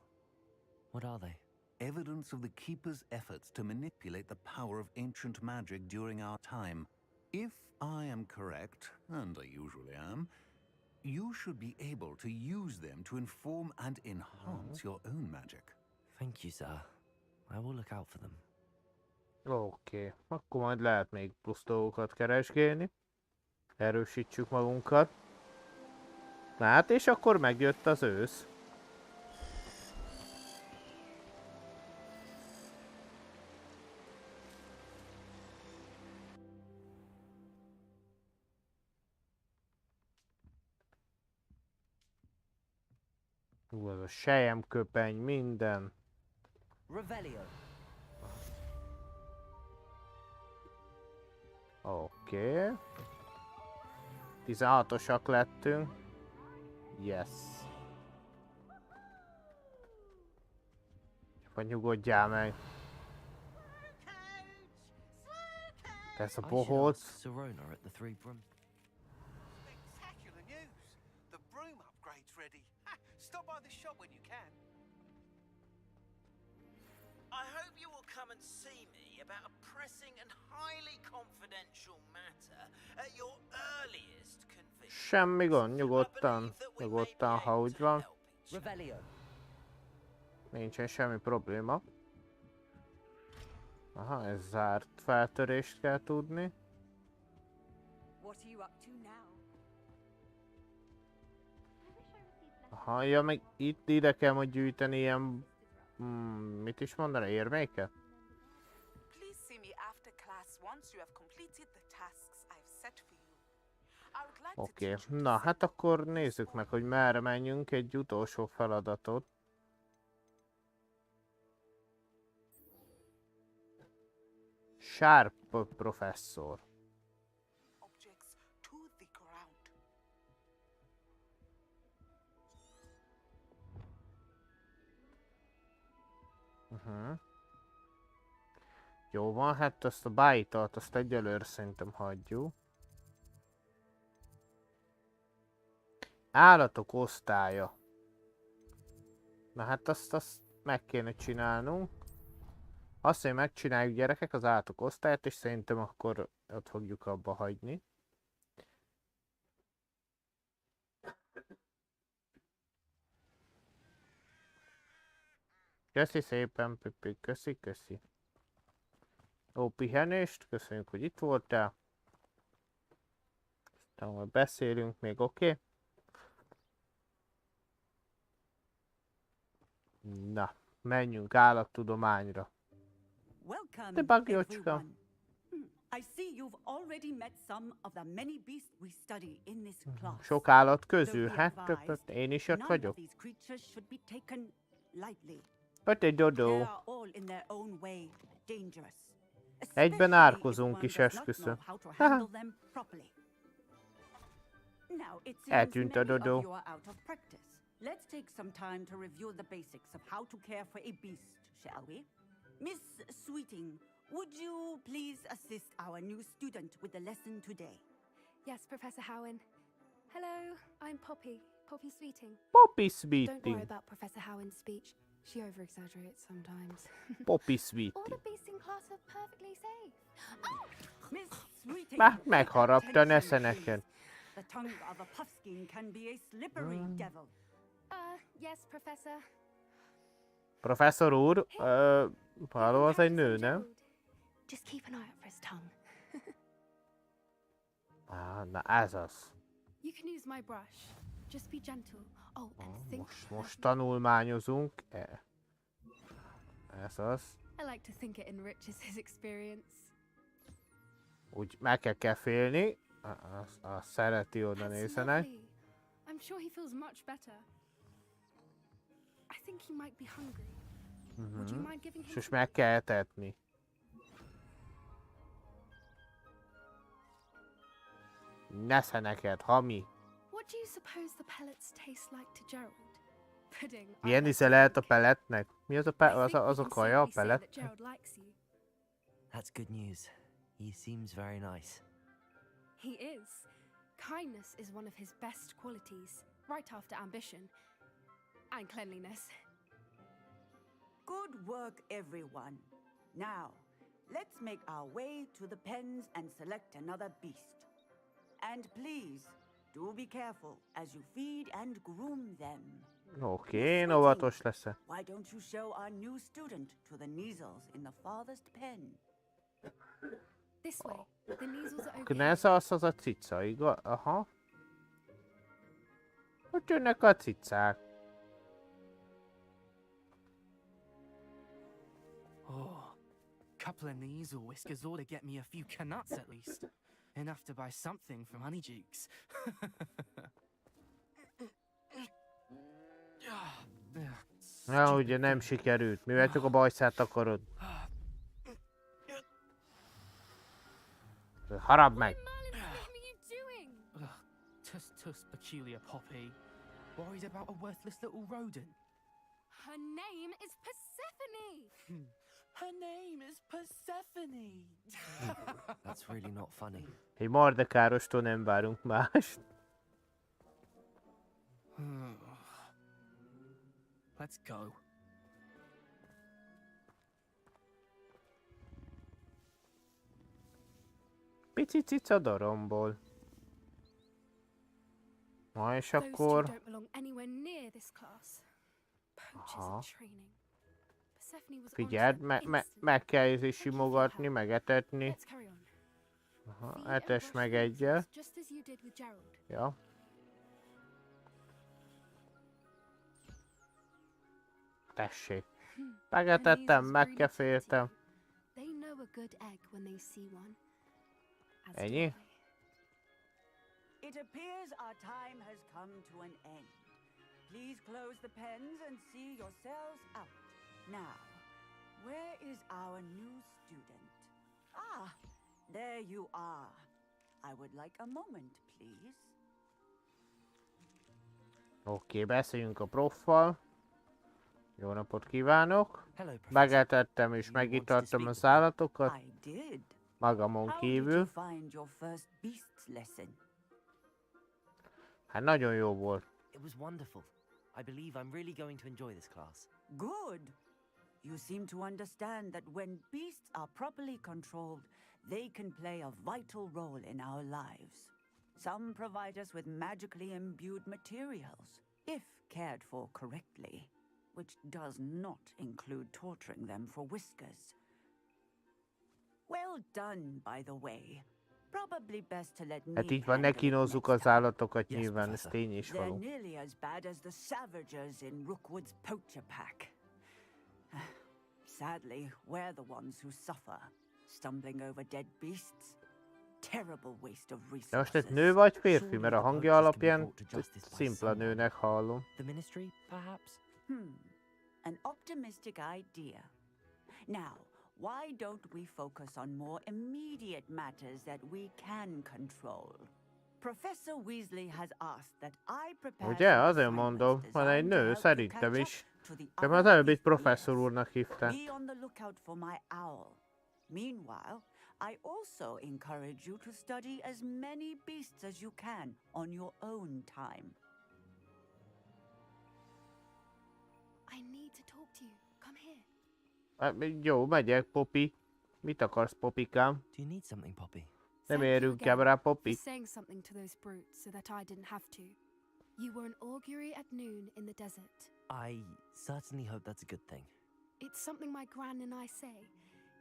What are they? Evidence of the Keeper's efforts to manipulate the power of ancient magic during our time. If I am correct, and I usually am, you should be able to use them to inform and enhance your own magic. Thank you, sir. I will look out for them. Oké, akkor majd lehet még plusz dolgokat keresgélni. Erősítsük magunkat. Na hát, és akkor megjött az ősz. Ez a selyemköpeny, minden. Revelio. Oké. 16-osak lettünk. Yes. Vagy nyugodjál meg. Ez a bohóc. Sirona at the Three Broom. Spectacular news! The broom upgrade's ready. Stop by the shop when you can. I hope you will come and see me about a pressing and highly confidential matter at your earliest convenience. Semmi gond, nyugodtan, ha úgy van. Nincsen semmi probléma. Aha, ez zárt feltörést kell tudni. Aha, ja, meg itt ide kell majd gyűjteni ilyen... mit is mondani? Érméket? Oké, na hát akkor nézzük meg, hogy merre menjünk, egy utolsó feladatot. Sharp professzor. Jó van, hát azt a bájtalt, azt egyelőre szerintem hagyjuk. Állatok osztálya. Na hát azt meg kéne csinálnunk. Azt, hogy megcsináljuk gyerekek az állatok osztályát, és szerintem akkor ott fogjuk abba hagyni. Köszi szépen, Pipi, köszi. Ó, pihenést, köszönjük, hogy itt voltál. Aztán majd beszélünk még, oké? Na, menjünk állattudományra. Te bagyocska. I see you've already met some of the many beasts we study in this class. Sok állat közül, Though be hát advised, én is ott none of vagyok. these creatures should be taken lightly. Ott egy They dodó. are all in their own way dangerous. Egyben Especially if árkozunk one is, does not esküszöm. know how to handle them properly. Now, it seems Eltűnt a many of dodó. you are out of practice. Let's take some time to review the basics of how to care for a beast, shall we? Miss Sweeting, would you please assist our new student with the lesson today? Yes, Professor Howen. Hello, I'm Poppy. Poppy Sweeting. Poppy Don't worry Sweeting. about Professor Howen's speech. She over-exaggerates sometimes. Poppy All Sweeting. the beasts in class are perfectly safe. Miss Sweeting, Megharapta, ne attention, szeneken. please. The tongue of a puffskein can be a slippery devil. Yes, Professor. Professzor úr, való az egy nő, nem? Just keep an eye out for his tongue. Na ez az. You can use my brush. Just be gentle. Oh, and think. Most tanulmányozunk. Ez az. I like to think it enriches his experience. Úgy meg kell félni. Azt szereti, oda That's nézzenek. lovely. I'm sure he feels much better. I think he might be hungry. Would you mind giving És him most some? meg kell etetni. Nesze neked, hami. What do you suppose the pellets taste like to Gerald? Pudding. Milyen íze lehet a pelletnek? Mi az a, az a kaja, a Safely say pellet? that Gerald likes you. That's good news. He seems very nice. He is. Kindness is one of his best qualities, right after ambition and cleanliness. Good work, everyone. Now, let's make our way to the pens and select another beast. And please, do be careful as you feed and groom them. Oké, én óvatos leszek. Why don't you show our new student to the measles in the farthest pen? This way. The measles are over. Knez az a cica, igaz? Aha. Hogy jönnek a cicák? Oh, couple of knees or whiskers ought to get me a few canuts at least. Enough to buy something from Honeydukes. Na, ugye nem sikerült, mivel csak a bajszát akarod. Harab meg! Tuss, peculiar Poppy. Worried about a worthless little rodent. Her name is Persephone. Her name is Persephone. That's really not funny. Egy Mardekárostól nem várunk mást. Let's go. Pici cica daromból. Na és Those two akkor... don't belong anywhere near this class. Poachers Aha. in training. Persephone was Figyeld, onto them instantly. meg kell simogatni, meg etetni. Let's carry on. Aha, Feed and etes brush meg the egyel. measles, just as you did with Gerald. Ja. Tessék. Megetettem, megkeféltem. They know a good egg when they see one. As do Ennyi? I. It appears our time has come to an end. Please close the pens and see yourselves out. Now, where is our new student? Ah, there you are. I would like a moment, please. Oké, beszéljünk a proffal. Jó napot kívánok. Hello, Professor. Megetettem és megitattam az állatokat. I did. Magamon How did you kívül. find your first beasts lesson? Hát nagyon jó volt. It was wonderful. I believe I'm really going to enjoy this class. Good. You seem to understand that when beasts are properly controlled, they can play a vital role in our lives. Some provide us with magically imbued materials, if cared for correctly, which does not include torturing them for whiskers. Well done, by the way. Probably best to let me Hát így van, ne handle it kínozzuk next az time. állatokat nyilván, ez tény is They're való. nearly as bad as the Savagers in Rookwood's poacher pack. Sadly, we're the ones who suffer. stumbling over dead beasts. Terrible waste of De most resources. egy nő vagy férfi? Surely Mert a the hangja poachers can be alapján brought to justice by szimpla someone. nőnek hallom. The ministry, perhaps? An optimistic idea. Now, why don't we focus on more immediate matters that we can control? Professor Weasley has asked that I prepare Ugye? some Azért assignments mondom, van egy designed to nő, help you szerintem catch is. up to the De már az other előbb egy fifth professzor years. úrnak hívták. Be on the lookout for my owl. Meanwhile, I also encourage you to study as many beasts as you can on your own time. I need to talk to you. Come here. Hát, jó, megyek, Poppy. Mit akarsz, Popikám? Do you need something, Poppy? Nem érünk el rá, For Poppy. saying something to those brutes so that I didn't have to. You were an augury at noon in the desert. I certainly hope that's a good thing. It's something my gran and I say.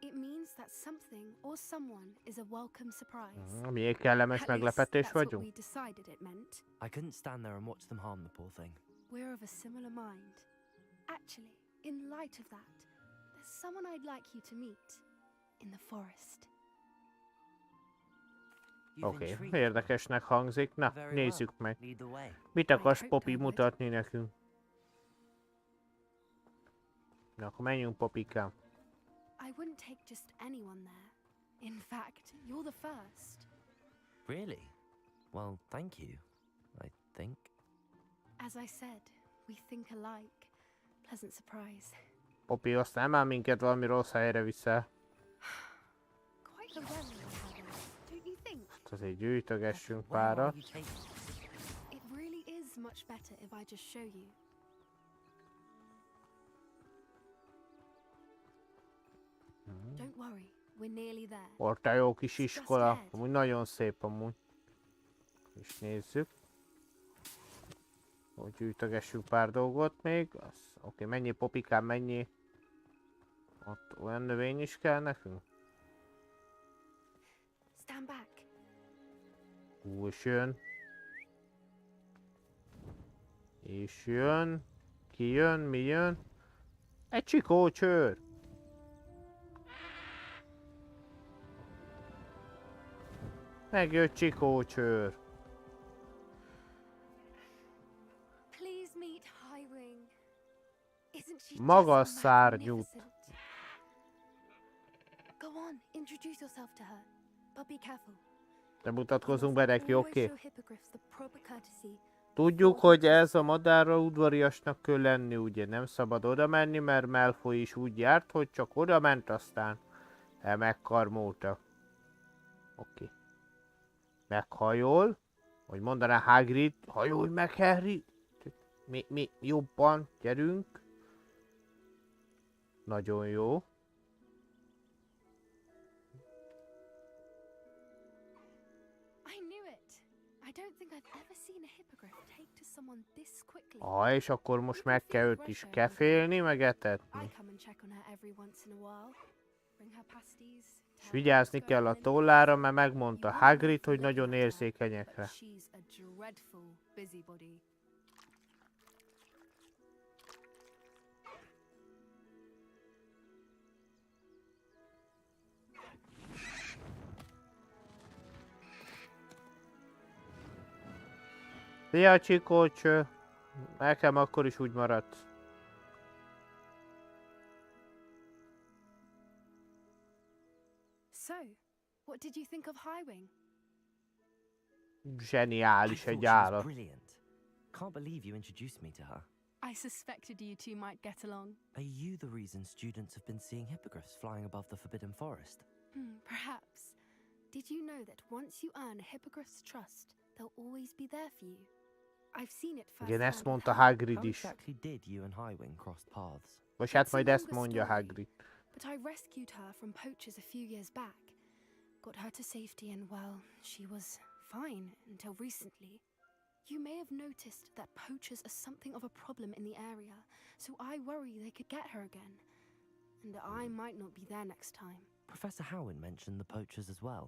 It means that something or someone is a welcome surprise. Milyen kellemes At least meglepetés that's what vagyunk. we decided it meant. I couldn't stand there and watch them harm the poor thing. We're of a similar mind. Actually, in light of that, there's someone I'd like you to meet in the forest. Oké, érdekesnek hangzik. Na, Very nézzük meg. Lead the way. Mit akarsz, Poppy, mutatni nekünk? Na, akkor menjünk, Popikám. I wouldn't take just anyone there. In fact, you're the first. Really? Well, thank you, I think. As I said, we think alike. Pleasant surprise. Poppy, aztán már minket valami rossz helyre viszel. Quite the weather you're having, don't you think? Azért gyűjtögessünk Where are párat. you taking us? It really is much better if I just show you. Don't worry, we're nearly there. Ott a jó kis iskola. Amúgy nagyon szép amúgy. És nézzük. Hogy gyűjtögessünk pár dolgot még. Oké, mennyi, Popikám, mennyi? Ott olyan növény is kell nekünk? Stand back. És jön. És jön. Ki jön? Mi jön? Egy csikócsőr! Megjött csikócsőr. Please meet Highwing. Isn't she Magas just szárnyút. magnificent? Go on, introduce yourself to her. But be careful. De mutatkozunk be neki, Always oké? show hippogriffs the proper courtesy. Tudjuk, hogy ez a madárra udvariasnak kell lenni, ugye? Nem szabad oda menni, mert Malfoy is úgy járt, hogy csak oda ment, aztán megkarmolta. Oké. Meghajol. Hogy mondaná Hagrid, hajolj meg, Harry! Mi jobban, gyerünk. Nagyon jó. I knew it. I don't think I've ever seen a hippogriff take to someone this quickly. És akkor most meg kell őt is kefélni, meg etetni. I come and check on her every once in a while. Bring her pasties. És vigyázni kell a tollára, mert megmondta Hagrid, hogy nagyon érzékenyekre. She's a dreadful busybody. Szia, csikócső! Nekem akkor is úgy maradt. So, what did you think of Highwing? Zseniális egy Thought she was állat. brilliant. Can't believe you introduced me to her. I suspected you two might get along. Are you the reason students have been seeing hippogriffs flying above the Forbidden Forest? Perhaps. Did you know that once you earn a hippogriff's trust, they'll always be there for you? I've seen it Igen, firsthand. ezt mondta Hagrid How is. exactly did you and Highwing cross paths? Vagy hát It's a majd ezt longer mondja story, Hagrid. But I rescued her from poachers a few years back. Got her to safety and, well, she was fine until recently. You may have noticed that poachers are something of a problem in the area, so I worry they could get her again. And I might not be there next time. Professor Howin mentioned the poachers as well.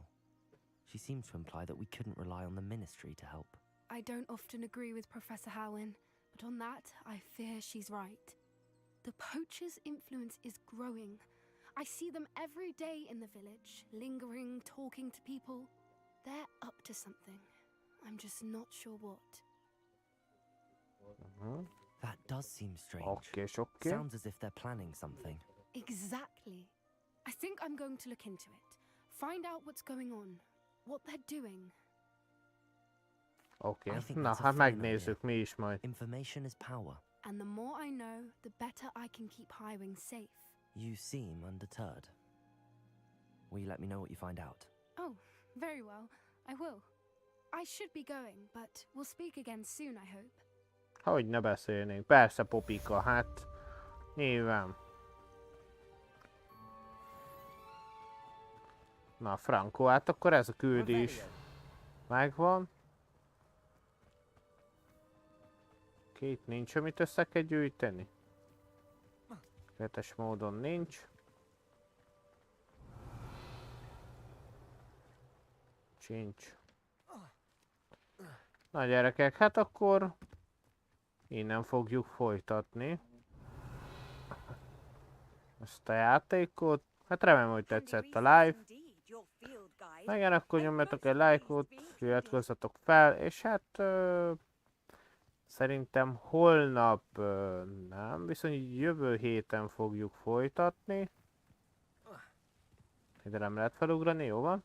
She seemed to imply that we couldn't rely on the ministry to help. I don't often agree with Professor Howin, but on that, I fear she's right. The poachers' influence is growing. I see them every day in the village, lingering, talking to people. They're up to something. I'm just not sure what. That does seem strange. Okay. Sounds as if they're planning something. Exactly. I think I'm going to look into it. Find out what's going on. What they're doing. Oké, I think na that's a hát fine megnézzük mi is majd. Information is power. And the more I know, the better I can keep hiring safe. You seem undeterred. Will you let me know what you find out? Oh, very well. I will. I should be going, but we'll speak again soon, I hope. Hogy ne beszélnénk. Persze, Popika, hát nyilván. Na, Franco, hát akkor ez a küldés megvan. Itt nincs, amit össze kell gyűjteni. Kettes módon nincs. Sincs. Na gyerekek, hát akkor innen fogjuk folytatni ezt a játékot. Hát remélem, hogy tetszett a live. Ha igen, akkor nyomjatok egy lájkot, iratkozzatok fel, és hát szerintem holnap nem, viszont jövő héten fogjuk folytatni. Ide nem lehet felugrani, jó van?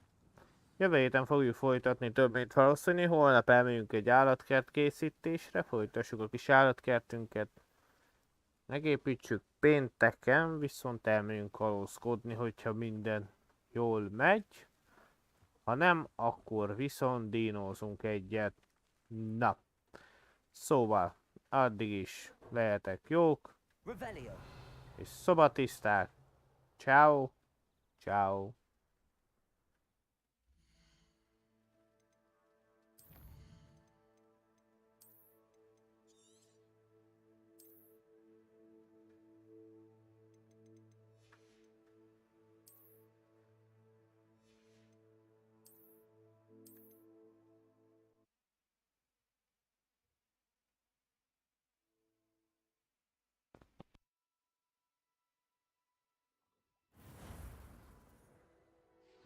Jövő héten fogjuk folytatni több, mint valószínű. Holnap elmegyünk egy állatkert készítésre, folytassuk a kis állatkertünket. Megépítsük pénteken, viszont elmegyünk kalózkodni, hogyha minden jól megy. Ha nem, akkor viszont dinózunk egyet. Na. Szóval, addig is lehetek jók. És szobatiszták. Ciao. Ciao.